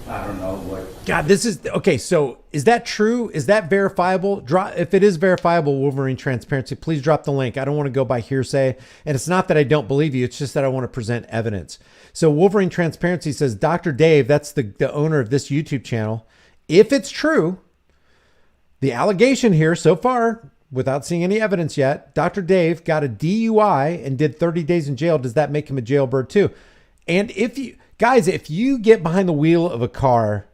I don't know what. God, this is okay. So is that true? Is that verifiable? If it is verifiable, Wolverine Transparency, please drop the link. I don't want to go by hearsay. And it's not that I don't believe you. It's just that I want to present evidence. So Wolverine Transparency says, Dr. Dave, that's the owner of this YouTube channel. If it's true, the allegation here so far, without seeing any evidence yet, Dr. Dave got a DUI and did 30 days in jail. Does that make him a jailbird too? And if you get behind the wheel of a car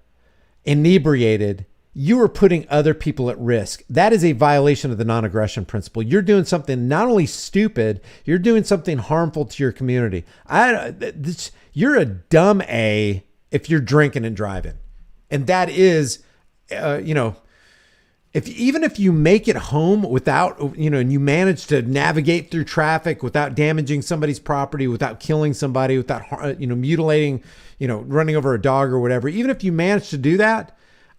inebriated, you are putting other people at risk. That is a violation of the non-aggression principle. You're doing something not only stupid, you're doing something harmful to your community. You're a dumb A if you're drinking and driving. And that is, even if you make it home without, and you manage to navigate through traffic without damaging somebody's property, without killing somebody, without, mutilating, running over a dog or whatever, even if you manage to do that,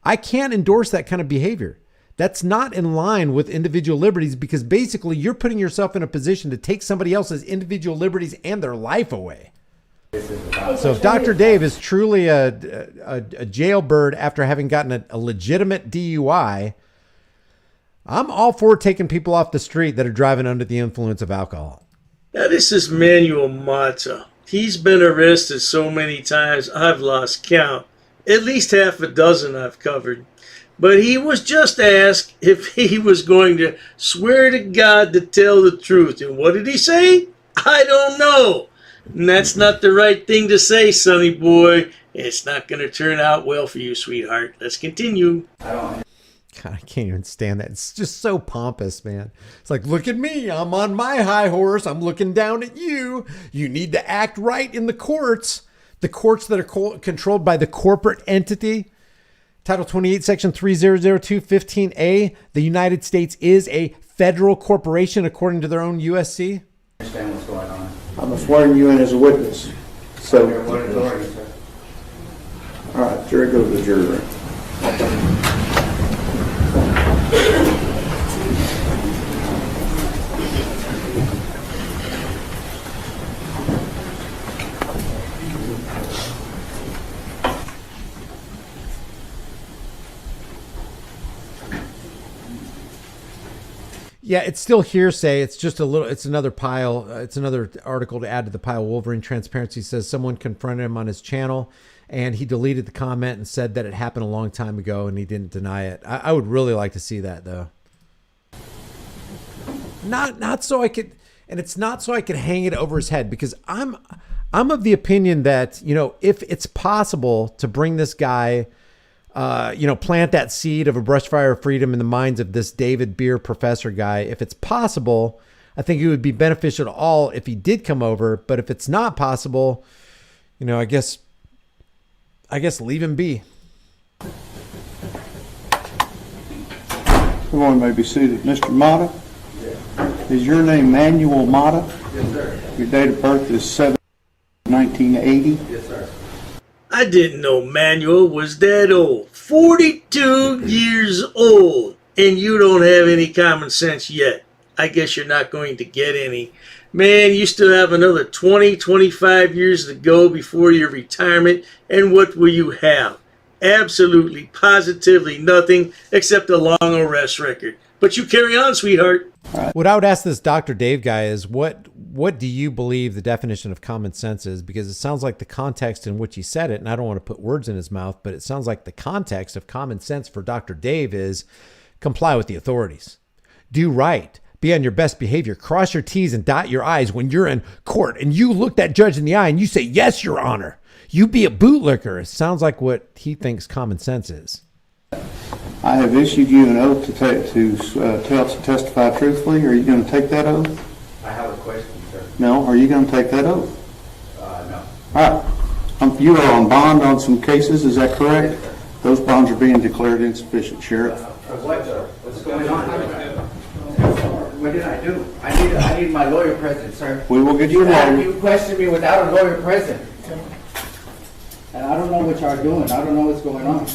I can't endorse that kind of behavior. That's not in line with individual liberties, because basically you're putting yourself in a position to take somebody else's individual liberties and their life away. So if Dr. Dave is truly a jailbird after having gotten a legitimate DUI, I'm all for taking people off the street that are driving under the influence of alcohol. Now, this is Manuel Mata. He's been arrested so many times, I've lost count. At least half a dozen I've covered. But he was just asked if he was going to swear to God to tell the truth. And what did he say? I don't know. And that's not the right thing to say, sonny boy. It's not going to turn out well for you, sweetheart. Let's continue. God, I can't even stand that. It's just so pompous, man. It's like, look at me. I'm on my high horse. I'm looking down at you. You need to act right in the courts. The courts that are controlled by the corporate entity. Title 28, Section 3002, 15A. The United States is a federal corporation according to their own USC. I understand what's going on. I'm swearing you in as a witness. So, what authority, sir? All right, jury, go to the jury room. Yeah, it's still hearsay. It's just it's another pile. It's another article to add to the pile. Wolverine Transparency says someone confronted him on his channel and he deleted the comment and said that it happened a long time ago and he didn't deny it. I would really like to see that, though. Not so I could, and it's not so I could hang it over his head, because I'm of the opinion that, if it's possible to bring this guy, plant that seed of a brush fire of freedom in the minds of this David Beer professor guy. If it's possible, I think it would be beneficial to all if he did come over. But if it's not possible, I guess leave him be. Everyone may be seated. Mr. Mata, is your name Manuel Mata? Yes, sir. Your date of birth is 7/1980? Yes, sir. I didn't know Manuel was that old. 42 years old. And you don't have any common sense yet. I guess you're not going to get any. Man, you still have another 20, 25 years to go before your retirement. And what will you have? Absolutely, positively nothing except a long arrest record. But you carry on, sweetheart. What I would ask this Dr. Dave guy is, what do you believe the definition of common sense is? Because it sounds like the context in which he said it, and I don't want to put words in his mouth, but it sounds like the context of common sense for Dr. Dave is comply with the authorities. Do right. Be on your best behavior. Cross your T's and dot your I's when you're in court and you look that judge in the eye and you say, yes, Your Honor. You be a bootlicker. It sounds like what he thinks common sense is. I have issued you an oath to testify truthfully. Are you going to take that oath? I have a question, sir. No. Are you going to take that oath? No. All right. You are on bond on some cases. Is that correct? Yes, sir. Those bonds are being declared insufficient, Sheriff. What, sir? What's going on? What did I do? I need my lawyer present, sir. We will get your lawyer. You questioned me without a lawyer present. And I don't know what y'all are doing. I don't know what's going on.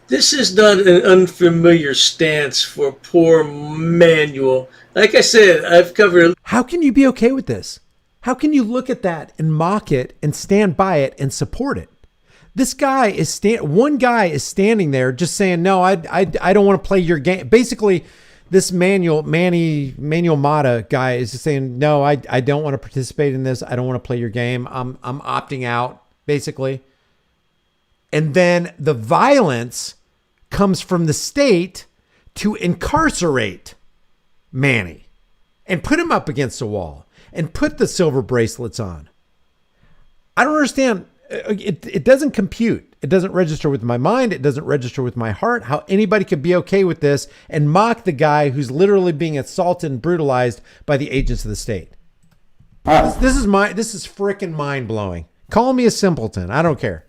This is not an unfamiliar stance for poor Manuel. Like I said, I've covered... How can you be okay with this? How can you look at that and mock it and stand by it and support it? This guy is one guy is standing there just saying, no, I don't want to play your game. Basically, this Manuel Mata guy is just saying, no, I don't want to participate in this. I don't want to play your game. I'm opting out, basically. And then the violence comes from the state to incarcerate Manny and put him up against a wall and put the silver bracelets on. I don't understand. It doesn't compute. It doesn't register with my mind. It doesn't register with my heart. How anybody could be okay with this and mock the guy who's literally being assaulted and brutalized by the agents of the state. This is freaking mind blowing. Call me a simpleton. I don't care.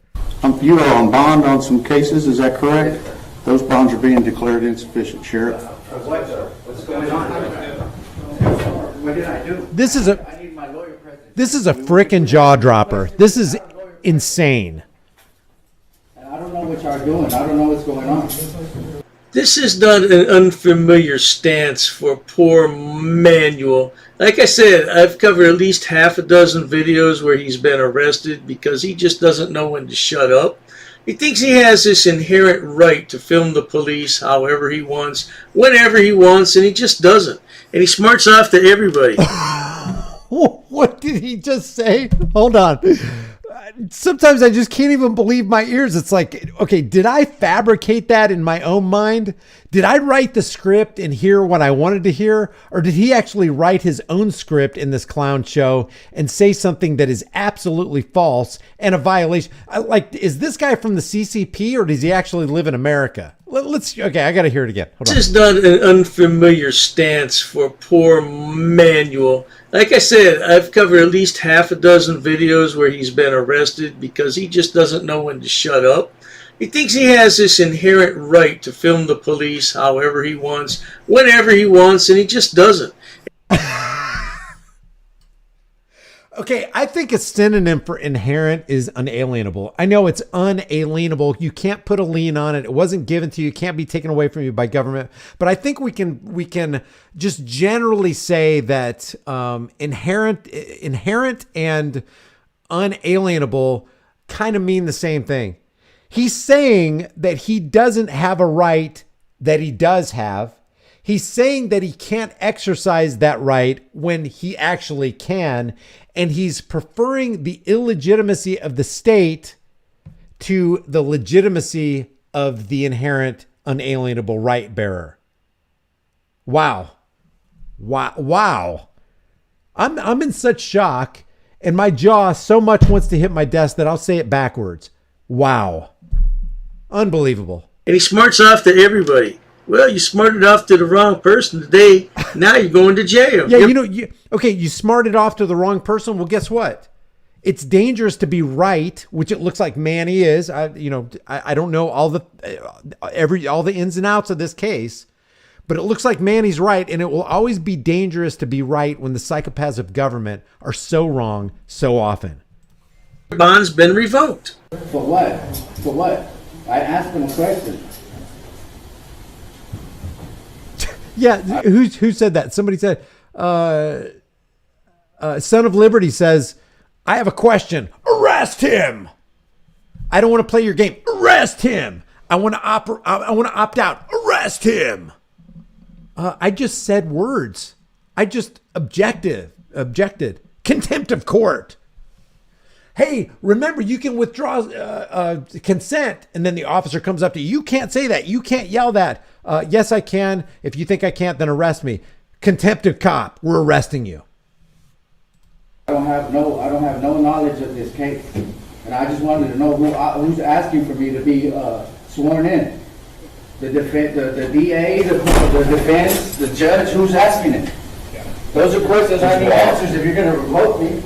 You are on bond on some cases, is that correct? Those bonds are being declared insufficient, Sheriff. What's going on? What did I do? This is a freaking jaw dropper. This is insane. I don't know what y'all are doing. I don't know what's going on. This is not an unfamiliar stance for poor Manuel. Like I said, I've covered at least half a dozen videos where he's been arrested because he just doesn't know when to shut up. He thinks he has this inherent right to film the police however he wants, whenever he wants, and he just doesn't. And he smarts off to everybody. What did he just say? Hold on. Sometimes I just can't even believe my ears. It's like, okay, did I fabricate that in my own mind? Did I write the script and hear what I wanted to hear? Or did he actually write his own script in this clown show and say something that is absolutely false and a violation? Like, is this guy from the CCP or does he actually live in America? Okay, I got to hear it again. Hold on. This is not an unfamiliar stance for poor Manuel. Like I said, I've covered at least half a dozen videos where he's been arrested because he just doesn't know when to shut up. He thinks he has this inherent right to film the police however he wants, whenever he wants, and he just doesn't. Okay, I think a synonym for inherent is unalienable. I know it's unalienable. You can't put a lien on it. It wasn't given to you. It can't be taken away from you by government. But I think we can just generally say that inherent and unalienable kind of mean the same thing. He's saying that he doesn't have a right that he does have. He's saying that he can't exercise that right when he actually can. And he's preferring the illegitimacy of the state to the legitimacy of the inherent unalienable right bearer. Wow. I'm in such shock, and my jaw so much wants to hit my desk that I'll say it backwards. Wow. Unbelievable. And he smarts off to everybody. Well, you smarted off to the wrong person today. Now you're going to jail. Yeah, you smarted off to the wrong person. Well, guess what? It's dangerous to be right, which it looks like Manny is. I don't know all the ins and outs of this case, but it looks like Manny's right, and it will always be dangerous to be right when the psychopaths of government are so wrong so often. Bond's been revoked. For what? For what? I asked him a question. Yeah, who said that? Somebody said, Son of Liberty says, I have a question. Arrest him. I don't want to play your game. Arrest him. I want to opt out. Arrest him. I just said words. I just objected. Contempt of court. Hey, remember, you can withdraw consent. And then the officer comes up to you. You can't say that. You can't yell that. Yes, I can. If you think I can't, then arrest me. Contempt of cop. We're arresting you. I don't have no knowledge of this case, and I just wanted to know who's asking for me to be sworn in. The DA, the defense, the judge. Who's asking it? Those are questions I need answers. If you're going to revoke me,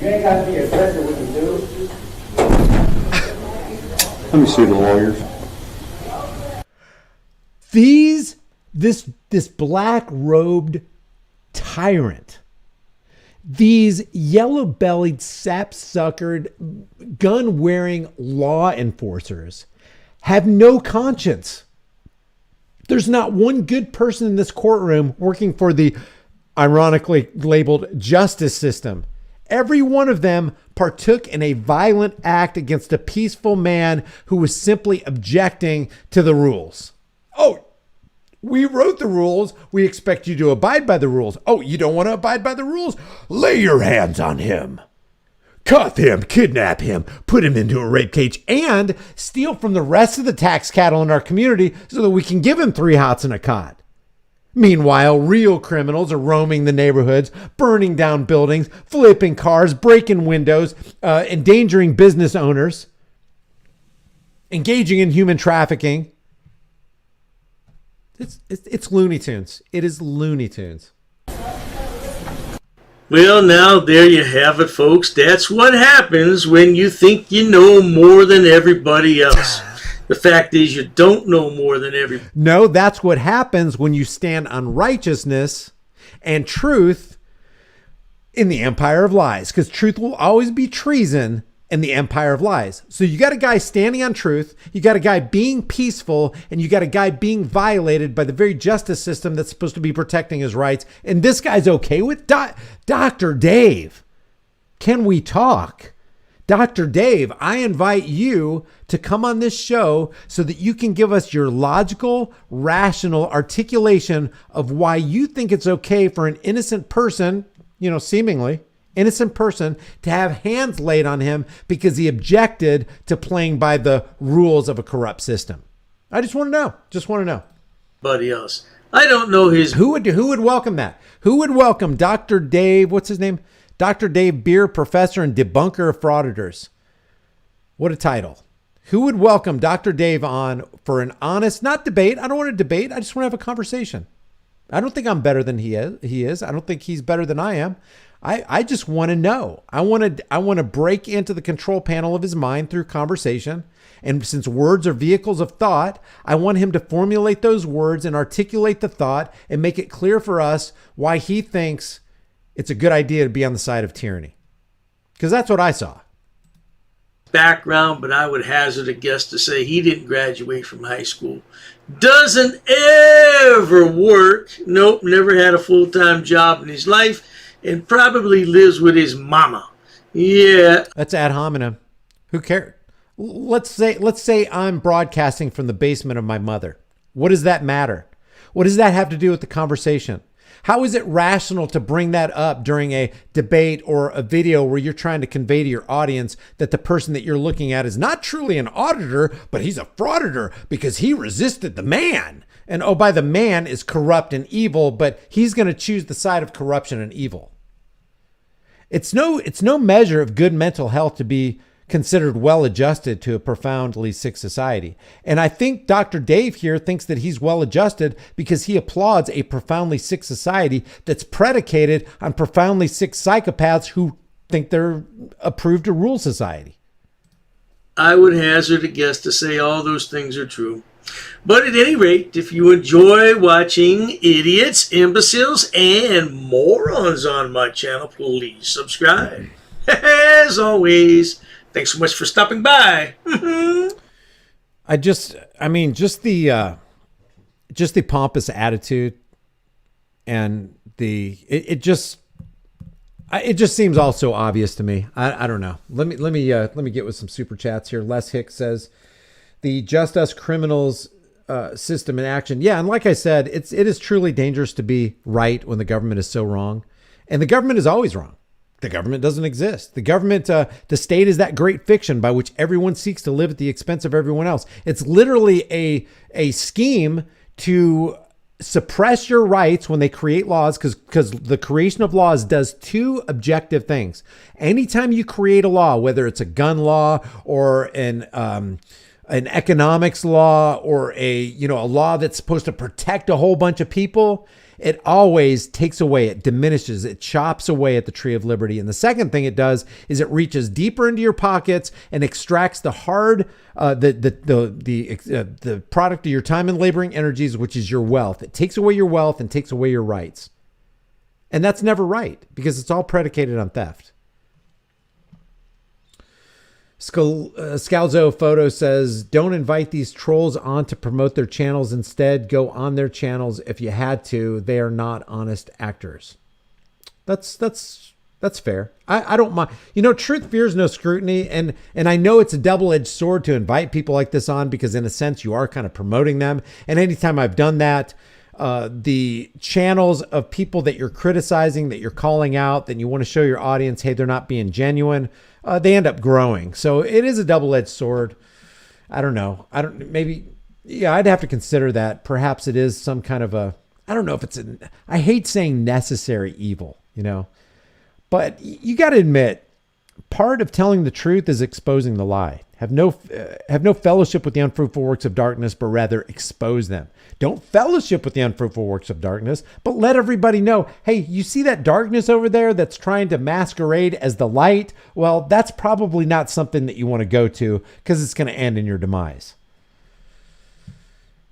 you ain't got to be aggressive with the dude. Let me see the lawyers. This black-robed tyrant, these yellow-bellied, sap-suckered, gun-wearing law enforcers have no conscience. There's not one good person in this courtroom working for the ironically labeled justice system. Every one of them partook in a violent act against a peaceful man who was simply objecting to the rules. Oh, we wrote the rules. We expect you to abide by the rules. Oh, you don't want to abide by the rules? Lay your hands on him. Cuff him, kidnap him, put him into a rape cage, and steal from the rest of the tax cattle in our community so that we can give him 3 hots and a cot. Meanwhile, real criminals are roaming the neighborhoods, burning down buildings, flipping cars, breaking windows, endangering business owners, engaging in human trafficking. It's Looney Tunes. It is Looney Tunes. Well, now there you have it, folks. That's what happens when you think you know more than everybody else. The fact is, you don't know more than everybody. No, that's what happens when you stand on righteousness and truth in the empire of lies, because truth will always be treason in the empire of lies. So you got a guy standing on truth, you got a guy being peaceful, and you got a guy being violated by the very justice system that's supposed to be protecting his rights. And this guy's okay with Dr. Dave. Can we talk? Dr. Dave, I invite you to come on this show so that you can give us your logical, rational articulation of why you think it's okay for an innocent person, seemingly innocent person, to have hands laid on him because he objected to playing by the rules of a corrupt system. I just want to know. Buddy else. I don't know his. Who would welcome that? Who would welcome Dr. Dave? What's his name? Dr. Dave Beer, professor and debunker of Frauditors. What a title. Who would welcome Dr. Dave on for an honest, not debate. I don't want to debate. I just want to have a conversation. I don't think I'm better than he is. I don't think he's better than I am. I just want to know. I want to break into the control panel of his mind through conversation. And since words are vehicles of thought, I want him to formulate those words and articulate the thought and make it clear for us why he thinks it's a good idea to be on the side of tyranny. Because that's what I saw. Background, but I would hazard a guess to say he didn't graduate from high school. Doesn't ever work. Nope, never had a full-time job in his life, and probably lives with his mama. Yeah. That's ad hominem. Who cares? Let's say I'm broadcasting from the basement of my mother. What does that matter? What does that have to do with the conversation? How is it rational to bring that up during a debate or a video where you're trying to convey to your audience that the person that you're looking at is not truly an auditor, but he's a frauditor because he resisted the man? And oh, by the man is corrupt and evil, but he's going to choose the side of corruption and evil. It's no measure of good mental health to be considered well-adjusted to a profoundly sick society. And I think Dr. Dave here thinks that he's well-adjusted because he applauds a profoundly sick society that's predicated on profoundly sick psychopaths who think they're approved to rule society. I would hazard a guess to say all those things are true. But at any rate, if you enjoy watching idiots, imbeciles, and morons on my channel, please subscribe. As always, thanks so much for stopping by. Just the pompous attitude and it just seems all so obvious to me. I don't know. Let me get with some super chats here. Les Hicks says the just us criminals system in action. Yeah, and like I said, it is truly dangerous to be right when the government is so wrong, and the government is always wrong. The government doesn't exist. The government, the state is that great fiction by which everyone seeks to live at the expense of everyone else. It's literally a scheme to suppress your rights when they create laws, because the creation of laws does two objective things. Anytime you create a law, whether it's a gun law or an economics law or a law that's supposed to protect a whole bunch of people, it always takes away, it diminishes, it chops away at the tree of liberty. And the second thing it does is it reaches deeper into your pockets and extracts the hard, the product of your time and laboring energies, which is your wealth. It takes away your wealth and takes away your rights. And that's never right because it's all predicated on theft. Scalzo Photo says, don't invite these trolls on to promote their channels. Instead, go on their channels if you had to. They are not honest actors. That's fair. I don't mind. Truth fears no scrutiny. And I know it's a double-edged sword to invite people like this on because in a sense you are kind of promoting them. And anytime I've done that, the channels of people that you're criticizing, that you're calling out, that you want to show your audience, hey, they're not being genuine, they end up growing. So it is a double-edged sword. I don't know. I'd have to consider that. Perhaps it is some kind of a I don't know if it's I hate saying necessary evil, you know, but you got to admit, part of telling the truth is exposing the lie. Have no fellowship with the unfruitful works of darkness, but rather expose them. Don't fellowship with the unfruitful works of darkness, but let everybody know, hey, you see that darkness over there that's trying to masquerade as the light? Well, that's probably not something that you want to go to, because it's going to end in your demise.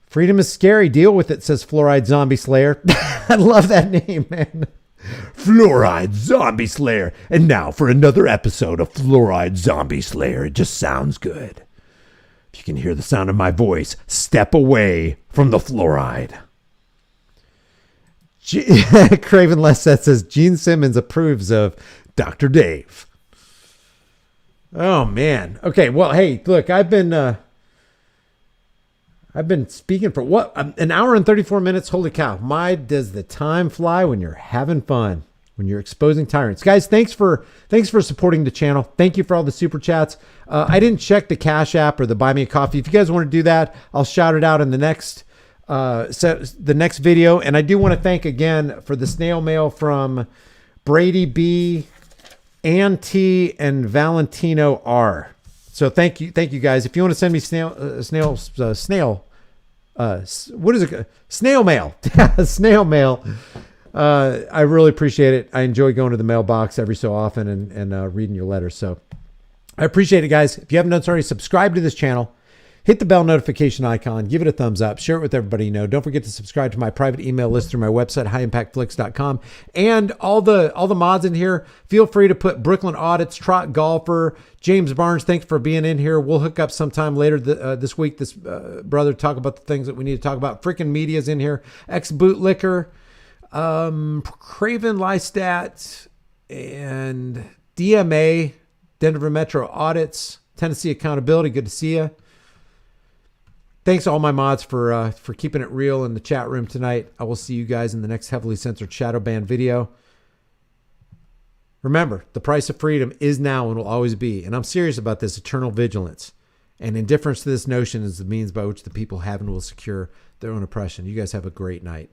Freedom is scary. Deal with it, says Fluoride Zombie Slayer. I love that name, man. Fluoride Zombie Slayer. And now for another episode of Fluoride Zombie Slayer. It just sounds good. If you can hear the sound of my voice, step away from the fluoride. Craven Lesset says Gene Simmons approves of Dr. Dave. Oh, man. Okay, well, hey, look, I've been speaking for what? An hour and 34 minutes. Holy cow. My, does the time fly when you're having fun, when you're exposing tyrants. Guys, thanks for supporting the channel. Thank you for all the super chats. I didn't check the Cash App or the Buy Me a Coffee. If you guys want to do that, I'll shout it out in the next video. And I do want to thank again for the snail mail from Brady B, Ann T, and Valentino R. So thank you guys. If you want to send me snail mail, snail mail. I really appreciate it. I enjoy going to the mailbox every so often and reading your letters. So I appreciate it, guys. If you haven't done so already, subscribe to this channel. Hit the bell notification icon. Give it a thumbs up. Share it with everybody you know. Don't forget to subscribe to my private email list through my website, highimpactflix.com. And all the mods in here, feel free to put Brooklyn Audits, Trot Golfer, James Barnes, thanks for being in here. We'll hook up sometime later this week. This brother talk about the things that we need to talk about. Freaking Media's in here. Ex-Bootlicker, Craven Lystat, and DMA, Denver Metro Audits, Tennessee Accountability. Good to see you. Thanks to all my mods for keeping it real in the chat room tonight. I will see you guys in the next heavily censored shadow ban video. Remember, the price of freedom is now and will always be, and I'm serious about this, eternal vigilance. And indifference to this notion is the means by which the people have and will secure their own oppression. You guys have a great night.